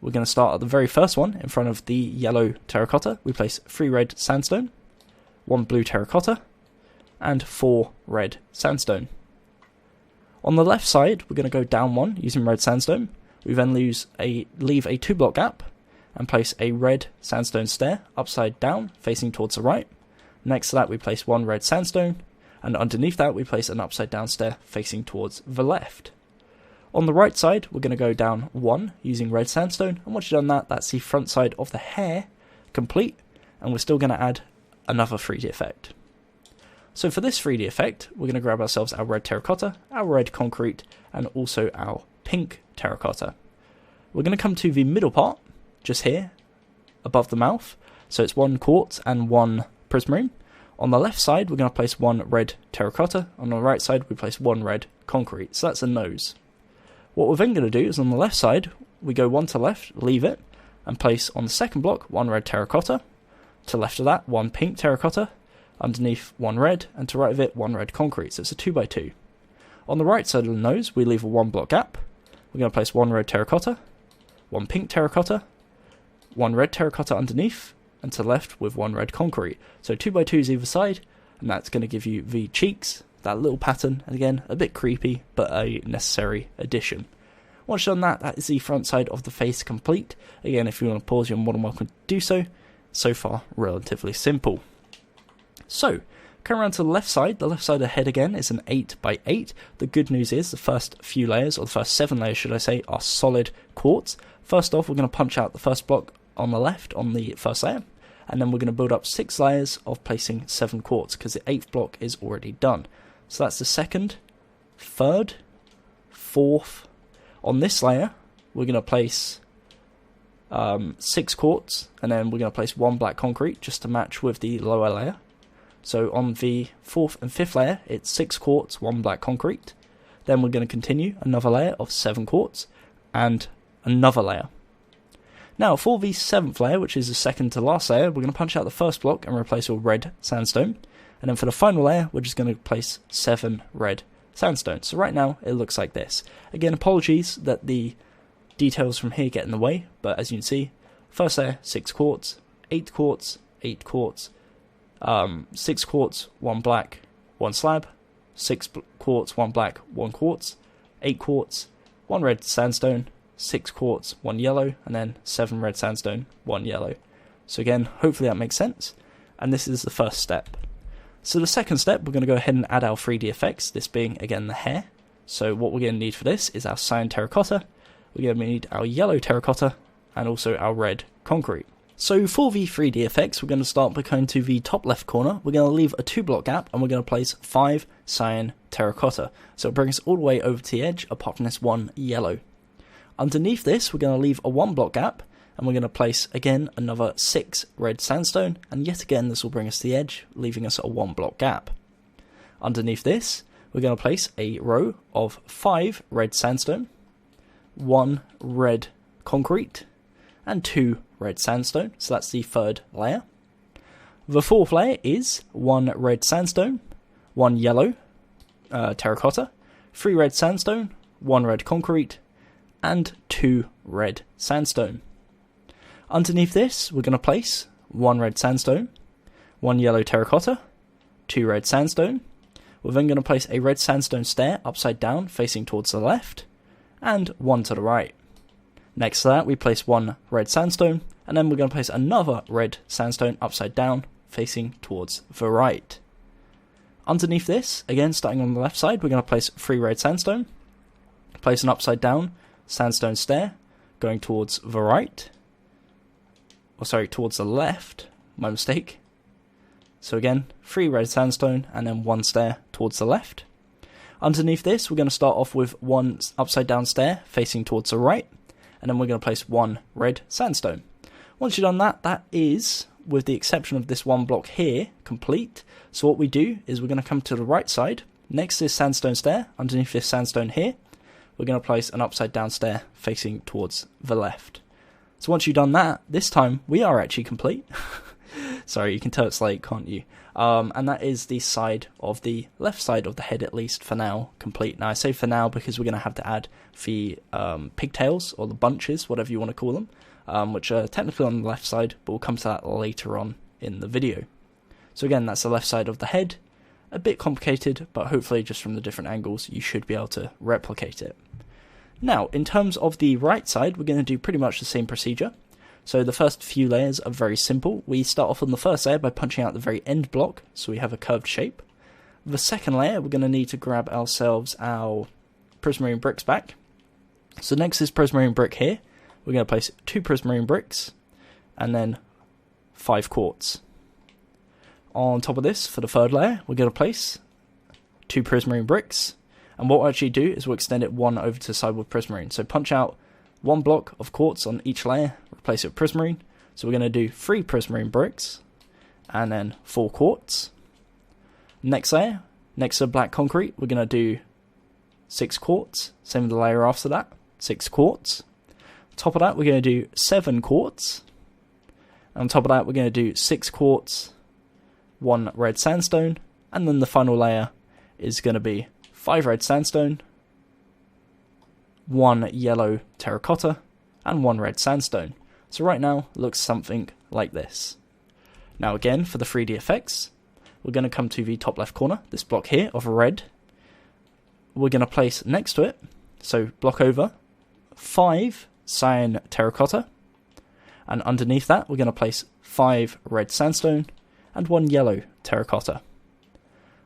we're going to start at the very first one in front of the yellow terracotta. We place 3 red sandstone, 1 blue terracotta, and 4 red sandstone. On the left side, we're going to go down 1 using red sandstone. We then leave a 2 block gap and place a red sandstone stair upside down facing towards the right. Next to that we place 1 red sandstone, and underneath that we place an upside down stair facing towards the left. On the right side we're going to go down 1 using red sandstone, and once you've done that, that's the front side of the hair complete, and we're still going to add another 3D effect. So for this 3D effect, we're going to grab ourselves our red terracotta, our red concrete, and also our pink terracotta. We're going to come to the middle part, just here, above the mouth. So it's 1 quartz and 1 prismarine. On the left side, we're going to place 1 red terracotta. On the right side, we place 1 red concrete. So that's a nose. What we're then going to do is on the left side, we go 1 to the left, leave it, and place on the second block 1 red terracotta. To the left of that, 1 pink terracotta. Underneath, 1 red, and to the right of it, 1 red concrete. So it's a 2x2. On the right side of the nose, we leave a 1 block gap. We're going to place 1 red terracotta, 1 pink terracotta, one red terracotta underneath, and to the left with one red concrete. So 2x2s either side, and that's going to give you the cheeks, that little pattern, and again, a bit creepy, but a necessary addition. Once you've done that, that is the front side of the face complete. Again, if you want to pause, you're more than welcome to do so. So far, relatively simple. So, coming around to the left side of the head again is an 8x8. The good news is the first few layers, or the first 7 layers should I say, are solid quartz. First off, we're going to punch out the first block on the left on the first layer, and then we're going to build up 6 layers of placing 7 quartz, because the 8th block is already done. So that's the second, third, fourth. On this layer, we're going to place 6 quartz, and then we're going to place 1 black concrete just to match with the lower layer. So on the 4th and 5th layer, it's 6 quartz, 1 black concrete. Then we're going to continue another layer of 7 quartz, and another layer. Now for the 7th layer, which is the second to last layer, we're going to punch out the first block and replace all red sandstone. And then for the final layer, we're just going to place 7 red sandstone. So right now, it looks like this. Again, apologies that the details from here get in the way, but as you can see, first layer, 6 quartz, 8 quartz, 8 quartz, 6 quartz, 1 black, 1 slab, 6 quartz, 1 black, 1 quartz, 8 quartz, 1 red sandstone, 6 quartz, 1 yellow, and then 7 red sandstone, 1 yellow. So again, hopefully that makes sense, and this is the first step. So the second step, we're going to go ahead and add our 3D effects, this being, again, the hair. So what we're going to need for this is our cyan terracotta, we're going to need our yellow terracotta, and also our red concrete. So for the 3D effects, we're going to start by going to the top left corner, we're going to leave a 2 block gap, and we're going to place 5 cyan terracotta. So it brings us all the way over to the edge, apart from this 1 yellow. Underneath this, we're going to leave a 1 block gap, and we're going to place, again, another 6 red sandstone, and yet again this will bring us to the edge, leaving us a 1 block gap. Underneath this, we're going to place a row of 5 red sandstone, 1 red concrete, and 2 red sandstone, so that's the third layer. The 4th layer is 1 red sandstone, 1 yellow terracotta, 3 red sandstone, 1 red concrete, and 2 red sandstone. Underneath this, we're going to place 1 red sandstone, 1 yellow terracotta, 2 red sandstone. We're then going to place a red sandstone stair upside down facing towards the left, and 1 to the right. Next to that, we place 1 red sandstone, and then we're going to place another red sandstone upside down facing towards the right. Underneath this, again starting on the left side, we're going to place 3 red sandstone, place an upside down sandstone stair going towards the right, or sorry, towards the left, my mistake. So again, 3 red sandstone and then 1 stair towards the left. Underneath this, we're going to start off with 1 upside down stair facing towards the right, and then we're going to place 1 red sandstone. Once you've done that, that is, with the exception of this 1 block here, complete. So what we do is we're going to come to the right side, next to this sandstone stair, underneath this sandstone here, we're going to place an upside down stair facing towards the left. So once you've done that, this time we are actually complete. Sorry, you can tell it's late, can't you? And that is the side of the left side of the head, at least for now, complete. Now I say for now because we're going to have to add the pigtails, or the bunches, whatever you want to call them, which are technically on the left side, but we'll come to that later on in the video. So again, that's the left side of the head. A bit complicated, but hopefully just from the different angles you should be able to replicate it. Now, in terms of the right side, we're going to do pretty much the same procedure. So the first few layers are very simple. We start off on the first layer by punching out the very end block, so we have a curved shape. The second layer, we're going to need to grab ourselves our prismarine bricks back. So next is prismarine brick here. We're going to place 2 prismarine bricks, and then 5 quartz. On top of this, for the third layer, we're going to place 2 prismarine bricks, and what we'll actually do is we'll extend it 1 over to the side with prismarine. So punch out 1 block of quartz on each layer, replace it with prismarine. So we're going to do 3 prismarine bricks, and then 4 quartz. Next layer, next to black concrete, we're going to do 6 quartz, same with the layer after that, 6 quartz. Top of that, we're going to do 7 quartz. And on top of that, we're going to do 6 quartz, 1 red sandstone, and then the final layer is going to be 5 red sandstone, 1 yellow terracotta, and 1 red sandstone. So right now, it looks something like this. Now again, for the 3D effects, we're going to come to the top left corner, this block here of red. We're going to place next to it, so block over, 5 cyan terracotta, and underneath that we're going to place 5 red sandstone and 1 yellow terracotta.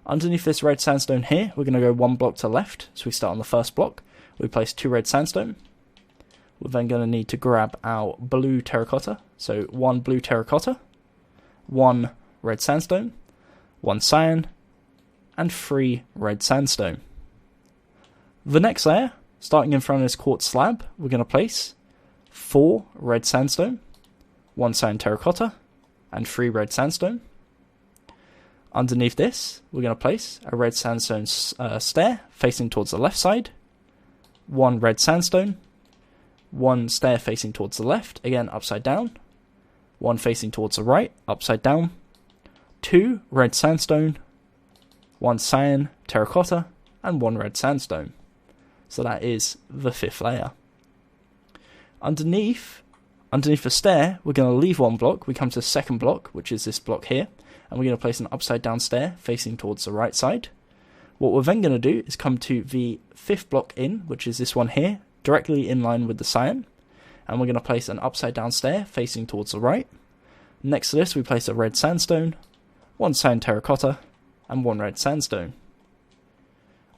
Underneath this red sandstone here, we're going to go 1 block to left, so we start on the first block, we place 2 red sandstone. We're then going to need to grab our blue terracotta, so 1 blue terracotta, 1 red sandstone, 1 cyan, and 3 red sandstone. The next layer, starting in front of this quartz slab, we're going to place 4 red sandstone, 1 cyan terracotta, and 3 red sandstone. Underneath this, we're going to place a red sandstone stair facing towards the left side, 1 red sandstone, 1 stair facing towards the left, again upside down, 1 facing towards the right, upside down, 2 red sandstone, 1 cyan terracotta, and 1 red sandstone. So that is the 5th layer. Underneath the stair, we're going to leave 1 block. We come to the second block, which is this block here, and we're going to place an upside down stair facing towards the right side. What we're then going to do is come to the 5th block in, which is this one here, directly in line with the cyan, and we're going to place an upside down stair facing towards the right. Next to this, we place a red sandstone, 1 cyan terracotta, and 1 red sandstone.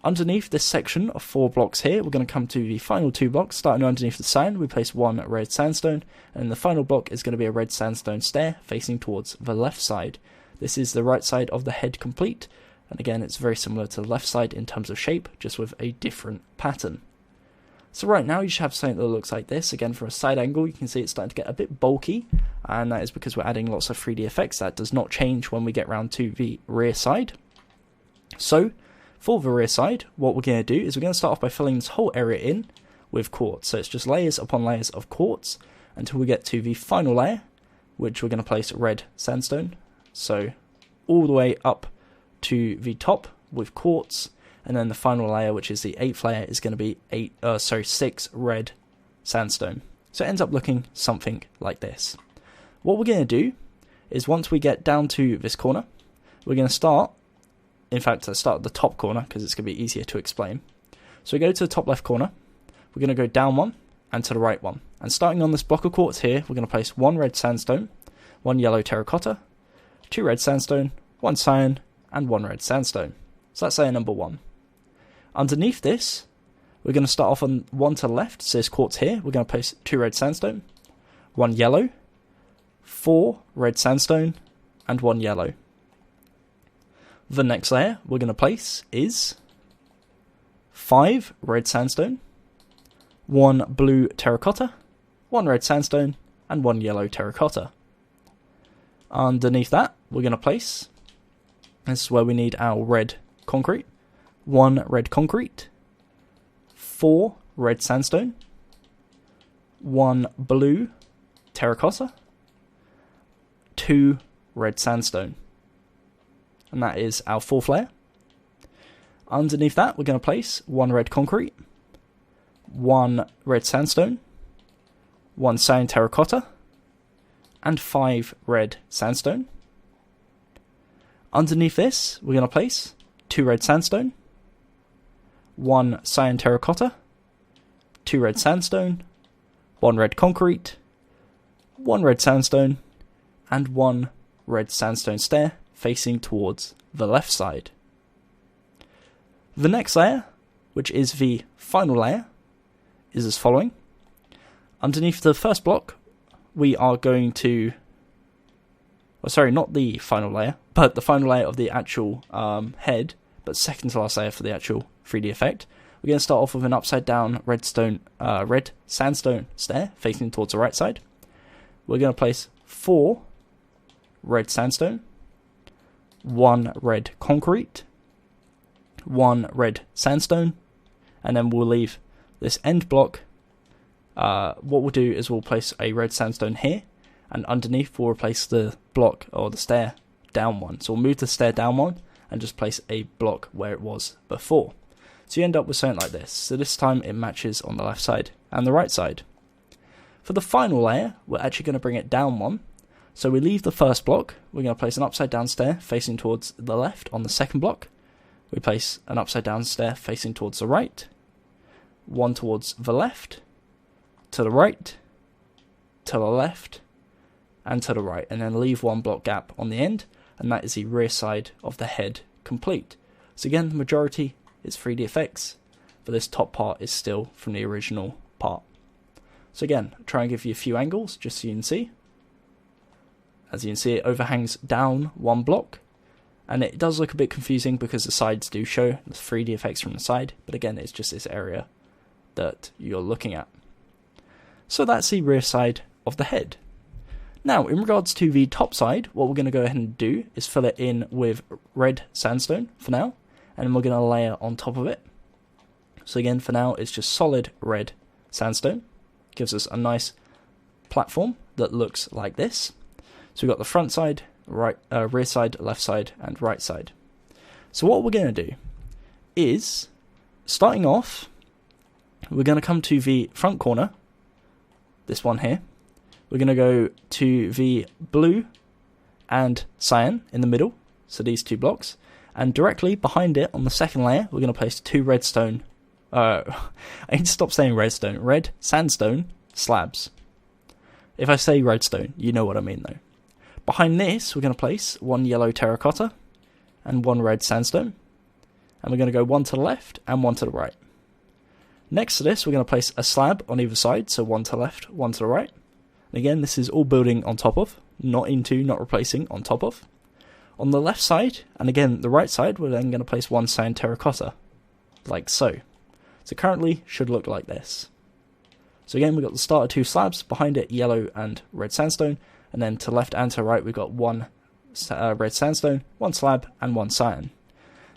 Underneath this section of 4 blocks here, we're going to come to the final 2 blocks. Starting underneath the cyan, we place 1 red sandstone, and the final block is going to be a red sandstone stair facing towards the left side. This is the right side of the head complete, and again it's very similar to the left side in terms of shape, just with a different pattern. So right now you should have something that looks like this. Again, from a side angle you can see it's starting to get a bit bulky, and that is because we're adding lots of 3D effects. That does not change when we get round to the rear side. So for the rear side, what we're going to do is we're going to start off by filling this whole area in with quartz. So it's just layers upon layers of quartz until we get to the final layer, which we're going to place red sandstone. So all the way up to the top with quartz, and then the final layer, which is the 8th layer, is going to be 6 red sandstone. So it ends up looking something like this. What we're going to do is once we get down to this corner, we're going to start. In fact, let's start at the top corner because it's going to be easier to explain. So we go to the top left corner, we're going to go down 1 and to the right 1. And starting on this block of quartz here, we're going to place 1 red sandstone, 1 yellow terracotta, 2 red sandstone, 1 cyan, and 1 red sandstone. So that's layer number 1. Underneath this, we're going to start off on 1 to the left, so this quartz here, we're going to place 2 red sandstone, 1 yellow, 4 red sandstone, and 1 yellow. The next layer we're going to place is 5 red sandstone, 1 blue terracotta, 1 red sandstone, and 1 yellow terracotta. Underneath that, we're going to place, this is where we need our red concrete, 1 red concrete, 4 red sandstone, 1 blue terracotta, 2 red sandstone. And that is our 4th layer. Underneath that, we're going to place 1 red concrete, 1 red sandstone, 1 cyan terracotta, and 5 red sandstone. Underneath this, we're going to place 2 red sandstone, 1 cyan terracotta, 2 red sandstone, 1 red concrete, 1 red sandstone, and 1 red sandstone stair facing towards the left side. The next layer, which is the final layer, is as following. Underneath the first block, we are going to, well, sorry, not the final layer, but the final layer of the actual head, but second to last layer for the actual 3D effect. We're going to start off with an upside down red sandstone stair facing towards the right side. We're going to place 4 red sandstone, 1 red concrete, 1 red sandstone, and then we'll leave this end block. What we'll do is we'll place a red sandstone here, and underneath we'll replace the block or the stair down 1. So we'll move the stair down 1 and just place a block where it was before. So you end up with something like this. So this time it matches on the left side and the right side. For the final layer, we're actually going to bring it down one. So we leave the first block, we're going to place an upside down stair facing towards the left on the second block. We place an upside down stair facing towards the right, one towards the left, to the right, to the left, and to the right, and then leave one block gap on the end, and that is the rear side of the head complete. So again, the majority is 3D effects, but this top part is still from the original part. So again, try and give you a few angles just so you can see. As you can see, it overhangs down one block, and it does look a bit confusing because the sides do show the 3D effects from the side, but again, it's just this area that you're looking at. So that's the rear side of the head. Now, in regards to the top side, what we're going to go ahead and do is fill it in with red sandstone for now, and then we're going to layer on top of it. So again, for now, it's just solid red sandstone. Gives us a nice platform that looks like this. So we've got the front side, rear side, left side, and right side. So what we're going to do is, starting off, we're going to come to the front corner, this one here. We're going to go to the blue and cyan in the middle, so these two blocks, and directly behind it on the second layer, we're going to place two redstone, I need to stop saying redstone, red sandstone slabs. If I say redstone, you know what I mean though. Behind this, we're going to place one yellow terracotta and one red sandstone, and we're going to go one to the left and one to the right. Next to this, we're going to place a slab on either side, so one to the left, one to the right. And again, this is all building on top of, not into, not replacing, on top of. On the left side, and again the right side, we're then going to place one cyan terracotta, like so. So currently, should look like this. So again, we've got the starter two slabs, behind it yellow and red sandstone, and then to left and to right we've got one red sandstone, one slab, and one cyan.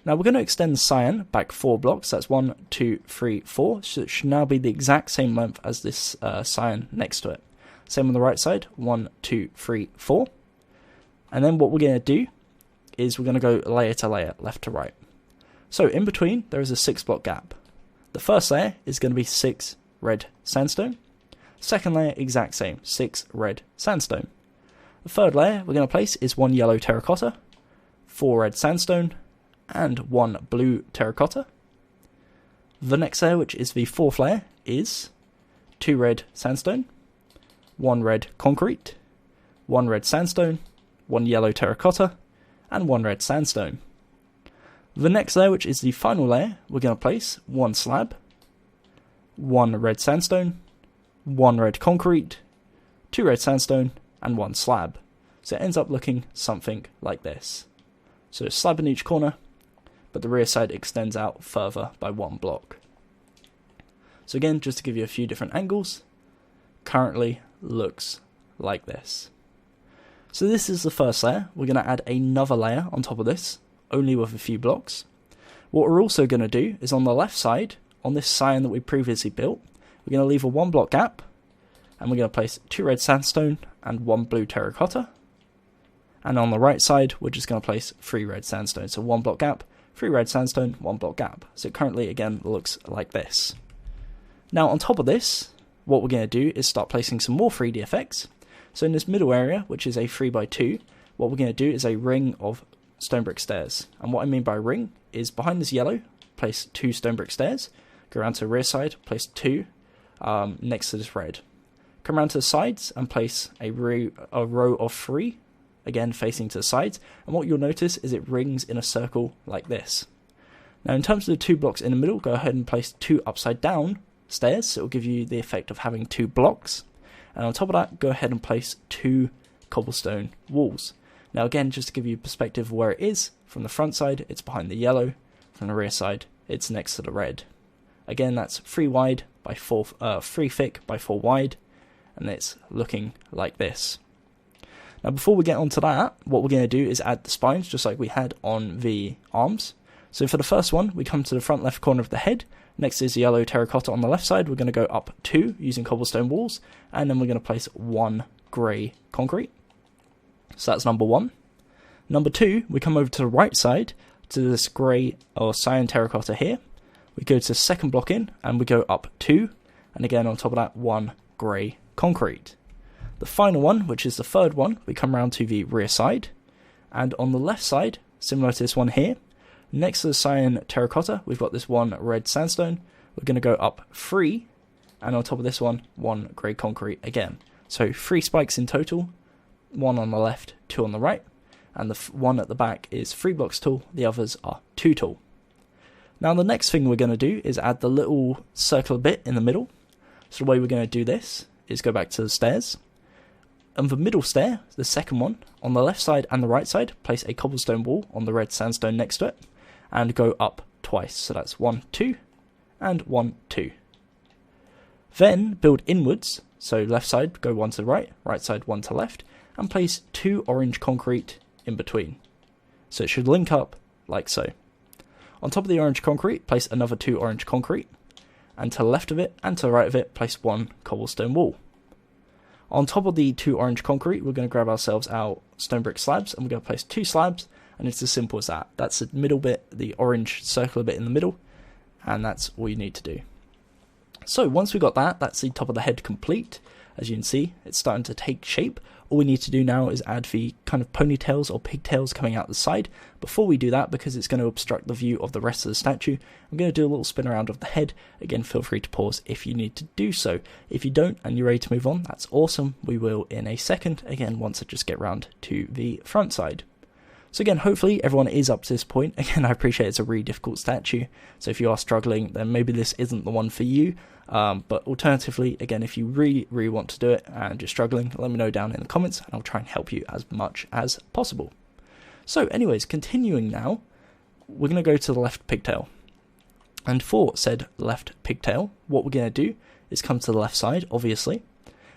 Now we're going to extend the cyan back 4 blocks, that's 1, 2, 3, 4, so it should now be the exact same length as this cyan next to it. Same on the right side, 1, 2, 3, 4. And then what we're going to do is we're going to go layer to layer, left to right. So in between there is a 6 block gap. The first layer is going to be 6 red sandstone. Second layer, exact same, 6 red sandstone. The third layer we're going to place is 1 yellow terracotta, 4 red sandstone, and 1 blue terracotta. The next layer, which is the fourth layer, is 2 red sandstone, 1 red concrete, 1 red sandstone, 1 yellow terracotta, and 1 red sandstone. The next layer, which is the final layer, we're going to place 1 slab, 1 red sandstone, 1 red concrete, 2 red sandstone, and 1 slab. So it ends up looking something like this. So a slab in each corner, but the rear side extends out further by 1 block. So again, just to give you a few different angles, currently looks like this. So this is the first layer. We're going to add another layer on top of this, only with a few blocks. What we're also going to do is on the left side, on this cyan that we previously built, we're going to leave a 1 block gap, and we're going to place 2 red sandstone and 1 blue terracotta. And on the right side, we're just going to place 3 red sandstone. So 1 block gap, 3 red sandstone, 1 block gap. So it currently, again, looks like this. Now, on top of this, what we're going to do is start placing some more 3D effects. So in this middle area, which is a 3x2, what we're going to do is a ring of stone brick stairs. And what I mean by ring is behind this yellow, place 2 stone brick stairs. Go around to the rear side, place 2 next to this red. Come around to the sides and place a row of 3, again facing to the sides. And what you'll notice is it rings in a circle like this. Now in terms of the 2 blocks in the middle, go ahead and place 2 upside down stairs, so it will give you the effect of having 2 blocks. And on top of that, go ahead and place 2 cobblestone walls. Now again, just to give you perspective of where it is, from the front side it's behind the yellow, from the rear side it's next to the red. Again, that's 3 wide by 4, 3 thick by 4 wide, and it's looking like this. Now before we get onto that, what we're going to do is add the spines just like we had on the arms. So for the first one, we come to the front left corner of the head. Next is the yellow terracotta on the left side. We're going to go up 2 using cobblestone walls, and then we're going to place 1 grey concrete. So that's number 1. Number 2, we come over to the right side to this grey or cyan terracotta here. We go to the second block in, and we go up 2, and again on top of that 1 grey concrete. The final one, which is the third one, we come around to the rear side, and on the left side, similar to this one here, next to the cyan terracotta, we've got this one red sandstone. We're going to go up 3, and on top of this one, 1 grey concrete again. So 3 spikes in total, 1 on the left, 2 on the right, and the one at the back is 3 blocks tall, the others are 2 tall. Now the next thing we're going to do is add the little circular bit in the middle. So the way we're going to do this is go back to the stairs. On the middle stair, the second one, on the left side and the right side, place a cobblestone wall on the red sandstone next to it, and go up twice. So that's 1, 2, and 1, 2. Then build inwards, so left side go 1 to the right, right side 1 to the left, and place 2 orange concrete in between. So it should link up like so. On top of the orange concrete, place another 2 orange concrete, and to the left of it and to the right of it, place 1 cobblestone wall. On top of the 2 orange concrete, we're going to grab ourselves our stone brick slabs, and we're going to place 2 slabs, and it's as simple as that. That's the middle bit, the orange circular bit in the middle, and that's all you need to do. So once we've got that, that's the top of the head complete. As you can see, it's starting to take shape. All we need to do now is add the kind of ponytails or pigtails coming out the side. Before we do that, because it's going to obstruct the view of the rest of the statue, I'm going to do a little spin around of the head. Again, feel free to pause if you need to do so. If you don't and you're ready to move on, that's awesome. We will in a second, again, once I just get round to the front side. So again, hopefully everyone is up to this point. Again, I appreciate it's a really difficult statue, so if you are struggling, then maybe this isn't the one for you. But alternatively, again, if you really want to do it and you're struggling, let me know down in the comments, and I'll try and help you as much as possible. So anyways, continuing now, we're going to go to the left pigtail. And for said left pigtail, what we're going to do is come to the left side, obviously,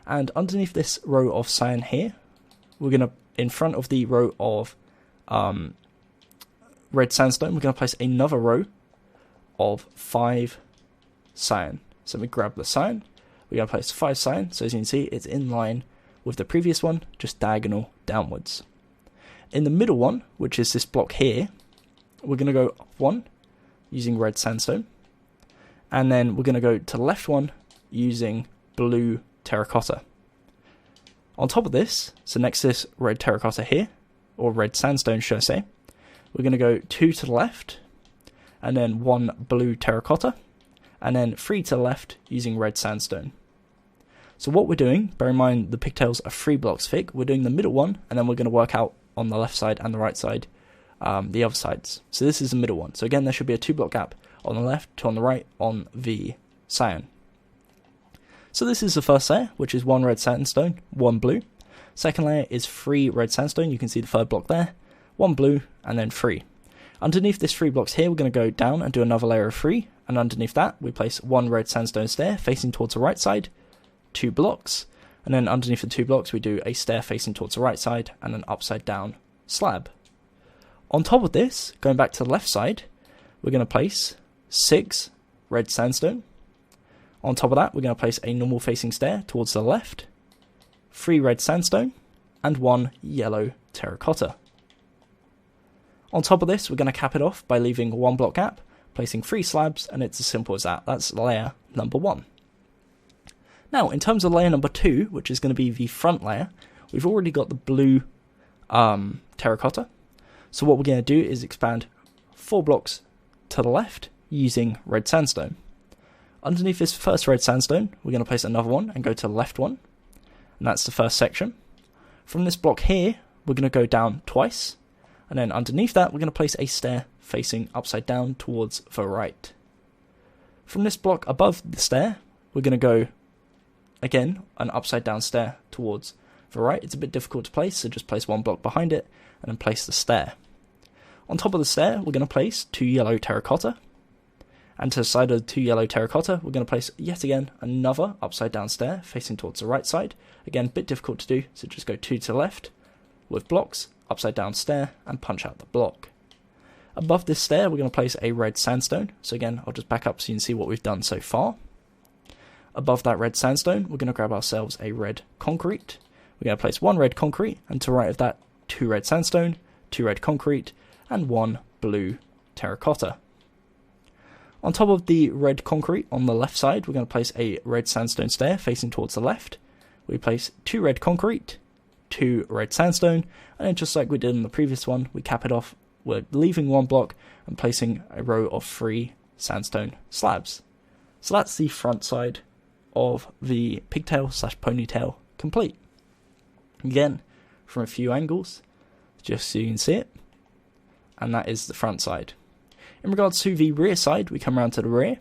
and underneath this row of cyan here, we're going to, in front of the row of red sandstone, we're going to place another row of 5 cyan. So we grab the cyan, we're going to place 5 cyan, so as you can see, it's in line with the previous one, just diagonal downwards. In the middle one, which is this block here, we're going to go up 1 using red sandstone, and then we're going to go to the left one using blue terracotta. On top of this, so next to this red terracotta here, or red sandstone should I say, we're going to go 2 to the left, and then 1 blue terracotta, and then 3 to the left using red sandstone. So what we're doing, bear in mind the pigtails are 3 blocks thick, we're doing the middle one, and then we're going to work out on the left side and the right side the other sides. So this is the middle one. So again, there should be a 2 block gap on the left, 2 on the right on the cyan. So this is the first layer, which is 1 red sandstone, 1 blue. Second layer is 3 red sandstone, you can see the third block there, 1 blue, and then 3. Underneath this 3 blocks here, we're going to go down and do another layer of 3, and underneath that, we place 1 red sandstone stair facing towards the right side, 2 blocks, and then underneath the 2 blocks, we do a stair facing towards the right side, and an upside down slab. On top of this, going back to the left side, we're going to place 6 red sandstone. On top of that, we're going to place a normal facing stair towards the left, 3 red sandstone, and 1 yellow terracotta. On top of this, we're going to cap it off by leaving a 1 block gap, placing 3 slabs, and it's as simple as that. That's layer number 1. Now, in terms of layer number 2, which is going to be the front layer, we've already got the blue terracotta. So what we're going to do is expand 4 blocks to the left using red sandstone. Underneath this first red sandstone, we're going to place another one and go to the left one. And that's the first section. From this block here, we're going to go down twice. And then underneath that, we're going to place a stair facing upside down towards the right. From this block above the stair, we're going to go, again, an upside down stair towards the right. It's a bit difficult to place, so just place 1 block behind it, and then place the stair. On top of the stair, we're going to place 2 yellow terracotta. And to the side of the 2 yellow terracotta, we're going to place, yet again, another upside down stair facing towards the right side. Again, a bit difficult to do, so just go 2 to the left with blocks, upside down stair, and punch out the block. Above this stair, we're going to place a red sandstone. So again, I'll just back up so you can see what we've done so far. Above that red sandstone, we're going to grab ourselves a red concrete. We're going to place 1 red concrete, and to the right of that, 2 red sandstone, 2 red concrete, and 1 blue terracotta. On top of the red concrete on the left side, we're going to place a red sandstone stair facing towards the left, we place 2 red concrete, 2 red sandstone, and then just like we did in the previous one, we cap it off. We're leaving 1 block and placing a row of 3 sandstone slabs. So that's the front side of the pigtail / ponytail complete. Again, from a few angles, just so you can see it, and that is the front side. In regards to the rear side, we come around to the rear,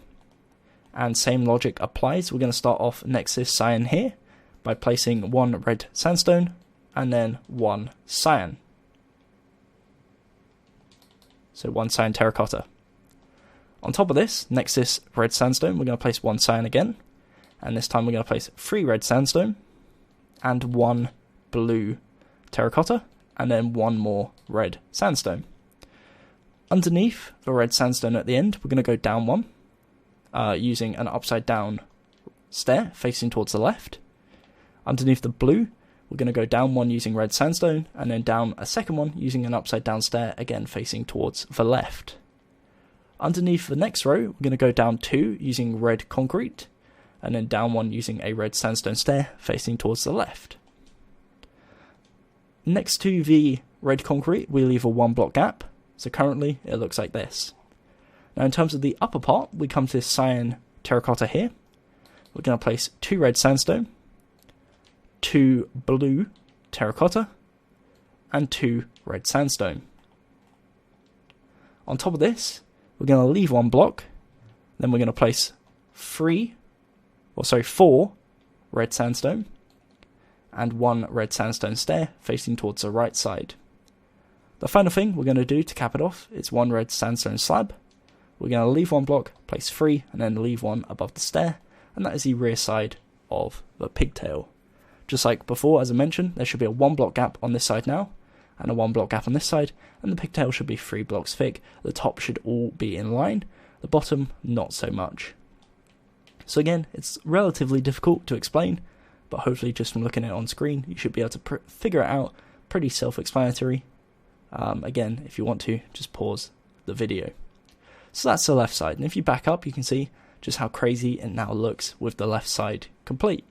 and same logic applies. We're going to start off next to this cyan here by placing 1 red sandstone and then 1 cyan. So 1 cyan terracotta. On top of this, next to this red sandstone, we're going to place 1 cyan again, and this time we're going to place 3 red sandstone and 1 blue terracotta, and then 1 more red sandstone. Underneath the red sandstone at the end, we're going to go down 1, using an upside down stair facing towards the left. Underneath the blue, we're going to go down 1 using red sandstone, and then down a second one using an upside down stair, again facing towards the left. Underneath the next row, we're going to go down 2 using red concrete, and then down 1 using a red sandstone stair facing towards the left. Next to the red concrete, we leave a 1 block gap, so currently it looks like this. Now in terms of the upper part, we come to this cyan terracotta here. We're going to place 2 red sandstone, 2 blue terracotta, and 2 red sandstone. On top of this, we're going to leave 1 block, then we're going to place 4 red sandstone, and 1 red sandstone stair facing towards the right side. The final thing we're going to do to cap it off is 1 red sandstone slab. We're going to leave 1 block, place 3, and then leave 1 above the stair, and that is the rear side of the pigtail. Just like before, as I mentioned, there should be a 1 block gap on this side now, and a 1 block gap on this side, and the pigtail should be 3 blocks thick. The top should all be in line, the bottom not so much. So again, it's relatively difficult to explain, but hopefully just from looking at it on screen, you should be able to figure it out. Pretty self-explanatory. Again, if you want to, just pause the video. So that's the left side, and if you back up, you can see just how crazy it now looks with the left side complete.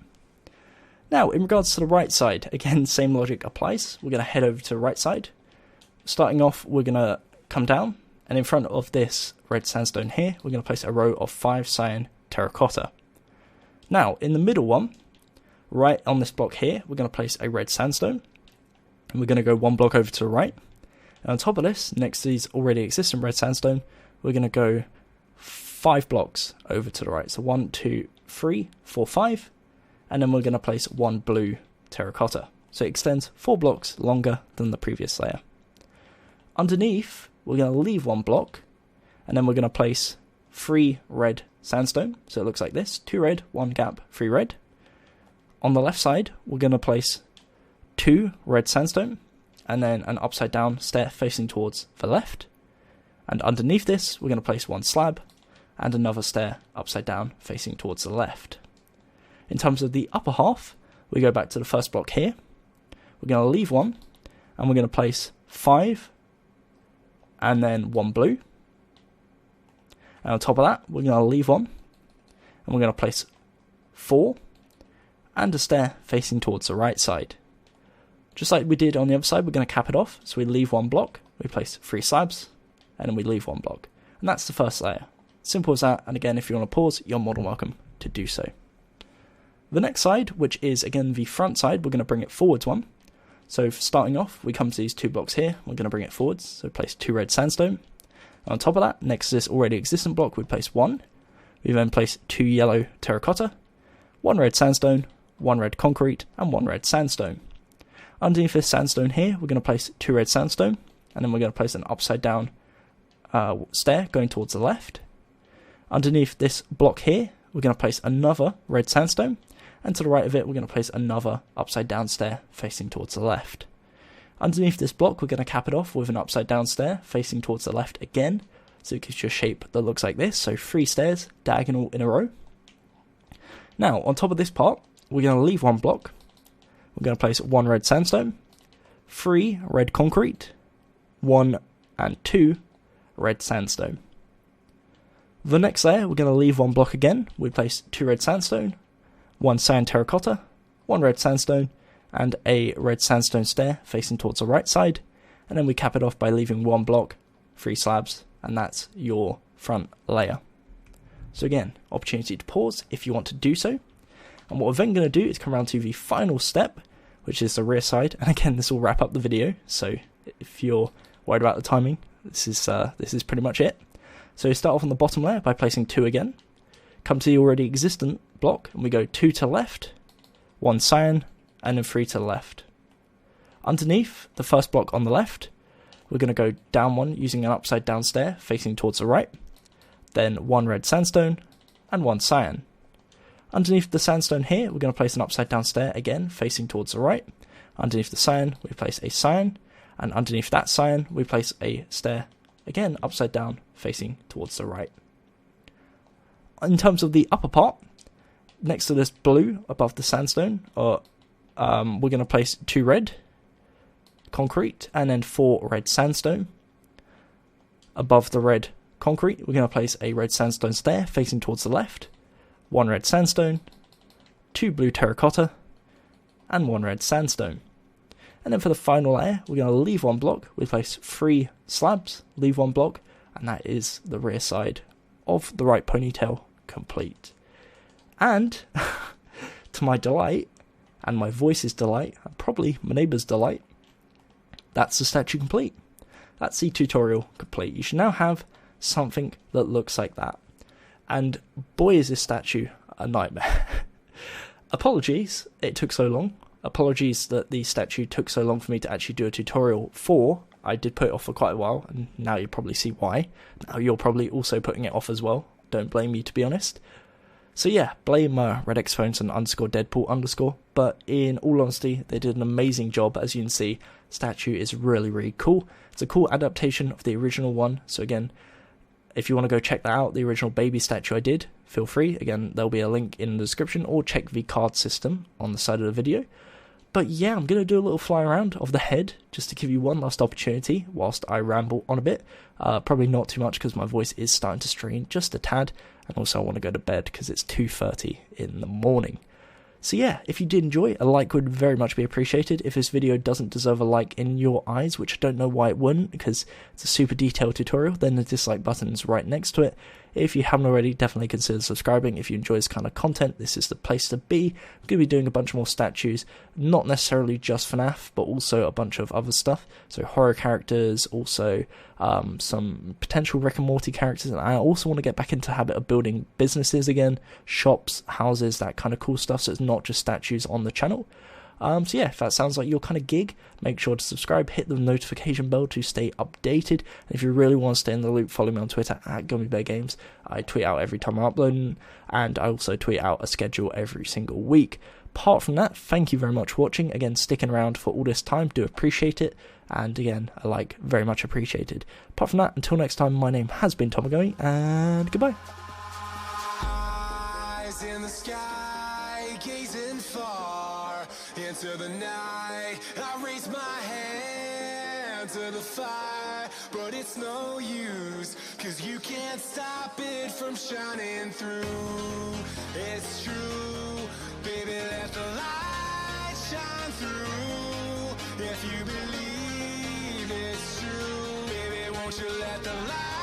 Now, in regards to the right side, again, same logic applies. We're going to head over to the right side. Starting off, we're going to come down, and in front of this red sandstone here, we're going to place a row of 5 cyan terracotta. Now, in the middle one, right on this block here, we're going to place a red sandstone, and we're going to go 1 block over to the right. And on top of this, next to these already existing red sandstone, we're going to go 5 blocks over to the right. So 1, 2, 3, 4, 5. And then we're going to place 1 blue terracotta. So it extends 4 blocks longer than the previous layer. Underneath, we're going to leave 1 block. And then we're going to place 3 red sandstone. So it looks like this. 2 red, 1 gap, 3 red. On the left side, we're going to place 2 red sandstone, and then an upside down stair facing towards the left. And underneath this, we're going to place 1 slab, and another stair upside down facing towards the left. In terms of the upper half, we go back to the first block here. We're going to leave 1, and we're going to place 5, and then 1 blue. And on top of that, we're going to leave 1, and we're going to place 4, and a stair facing towards the right side. Just like we did on the other side, we're going to cap it off. So we leave 1 block, we place 3 slabs, and then we leave 1 block. And that's the first layer. Simple as that, and again, if you want to pause, you're more than welcome to do so. The next side, which is again the front side, we're going to bring it forwards 1. So starting off, we come to these 2 blocks here, we're going to bring it forwards, so place 2 red sandstone. On top of that, next to this already existing block, we place 1. We then place 2 yellow terracotta, 1 red sandstone, 1 red concrete, and 1 red sandstone. Underneath this sandstone here, we're going to place 2 red sandstone, and then we're going to place an upside down stair going towards the left. Underneath this block here, we're going to place another red sandstone, and to the right of it, we're going to place another upside down stair facing towards the left. Underneath this block, we're going to cap it off with an upside down stair facing towards the left again, so it gives you a shape that looks like this, so 3 stairs diagonal in a row. Now, on top of this part, we're going to leave 1 block. We're going to place 1 red sandstone, 3 red concrete, 1 and 2 red sandstone. The next layer, we're going to leave 1 block again. We place 2 red sandstone, 1 cyan terracotta, one red sandstone, and a red sandstone stair facing towards the right side, and then we cap it off by leaving 1 block, 3 slabs, and that's your front layer. So again, opportunity to pause if you want to do so. And what we're then going to do is come around to the final step, which is the rear side. And again, this will wrap up the video, so if you're worried about the timing, this is pretty much it. So start off on the bottom layer by placing 2 again. Come to the already existent block, and we go 2 to the left, 1 cyan, and then 3 to the left. Underneath the first block on the left, we're going to go down 1 using an upside down stair facing towards the right, then 1 red sandstone, and 1 cyan. Underneath the sandstone here, we're going to place an upside down stair again facing towards the right. Underneath the cyan, we place a cyan, and underneath that cyan, we place a stair again upside down facing towards the right. In terms of the upper part, next to this blue above the sandstone, we're going to place 2 red concrete and then 4 red sandstone. Above the red concrete, we're going to place a red sandstone stair facing towards the left, 1 red sandstone, 2 blue terracotta, and 1 red sandstone. And then for the final layer, we're going to leave 1 block, we place 3 slabs, leave 1 block, and that is the rear side of the right ponytail complete. And, to my delight, and my voice's delight, and probably my neighbour's delight, that's the statue complete. That's the tutorial complete. You should now have something that looks like that. And boy is this statue a nightmare. Apologies it took so long. Apologies that the statue took so long for me to actually do a tutorial for. I did put it off for quite a while, and now you probably see why. Now you're probably also putting it off as well. Don't blame me, to be honest. So yeah, blame RedXPhones and _Deadpool_, but in all honesty, they did an amazing job. As you can see, statue is really, really cool. It's a cool adaptation of the original one, so again, if you want to go check that out, the original baby statue I did, feel free. Again, there'll be a link in the description, or check the card system on the side of the video. But yeah, I'm going to do a little fly around of the head, just to give you one last opportunity, whilst I ramble on a bit. Probably not too much, because my voice is starting to strain just a tad, and also I want to go to bed, because it's 2:30 in the morning. So yeah, if you did enjoy, a like would very much be appreciated. If this video doesn't deserve a like in your eyes, which I don't know why it wouldn't, because it's a super detailed tutorial, then the dislike button is right next to it. If you haven't already, definitely consider subscribing. If you enjoy this kind of content, this is the place to be. I'm going to be doing a bunch more statues, not necessarily just FNAF, but also a bunch of other stuff. So horror characters, also some potential Rick and Morty characters, and I also want to get back into the habit of building businesses again, shops, houses, that kind of cool stuff, so it's not just statues on the channel. So yeah, if that sounds like your kind of gig, make sure to subscribe, hit the notification bell to stay updated. And if you really want to stay in the loop, follow me on Twitter at GummyBearGames. I tweet out every time I'm uploading, and I also tweet out a schedule every single week. Apart from that, thank you very much for watching. Again, sticking around for all this time, do appreciate it. And again, a like, very much appreciated. Apart from that, until next time, my name has been Tomagumi, and goodbye. Eyes in the sky, gazing far into the night. I raise my hand to the fire, but it's no use, 'cause you can't stop it from shining through. It's true, baby, let the light shine through. If you believe it's true, baby, won't you let the light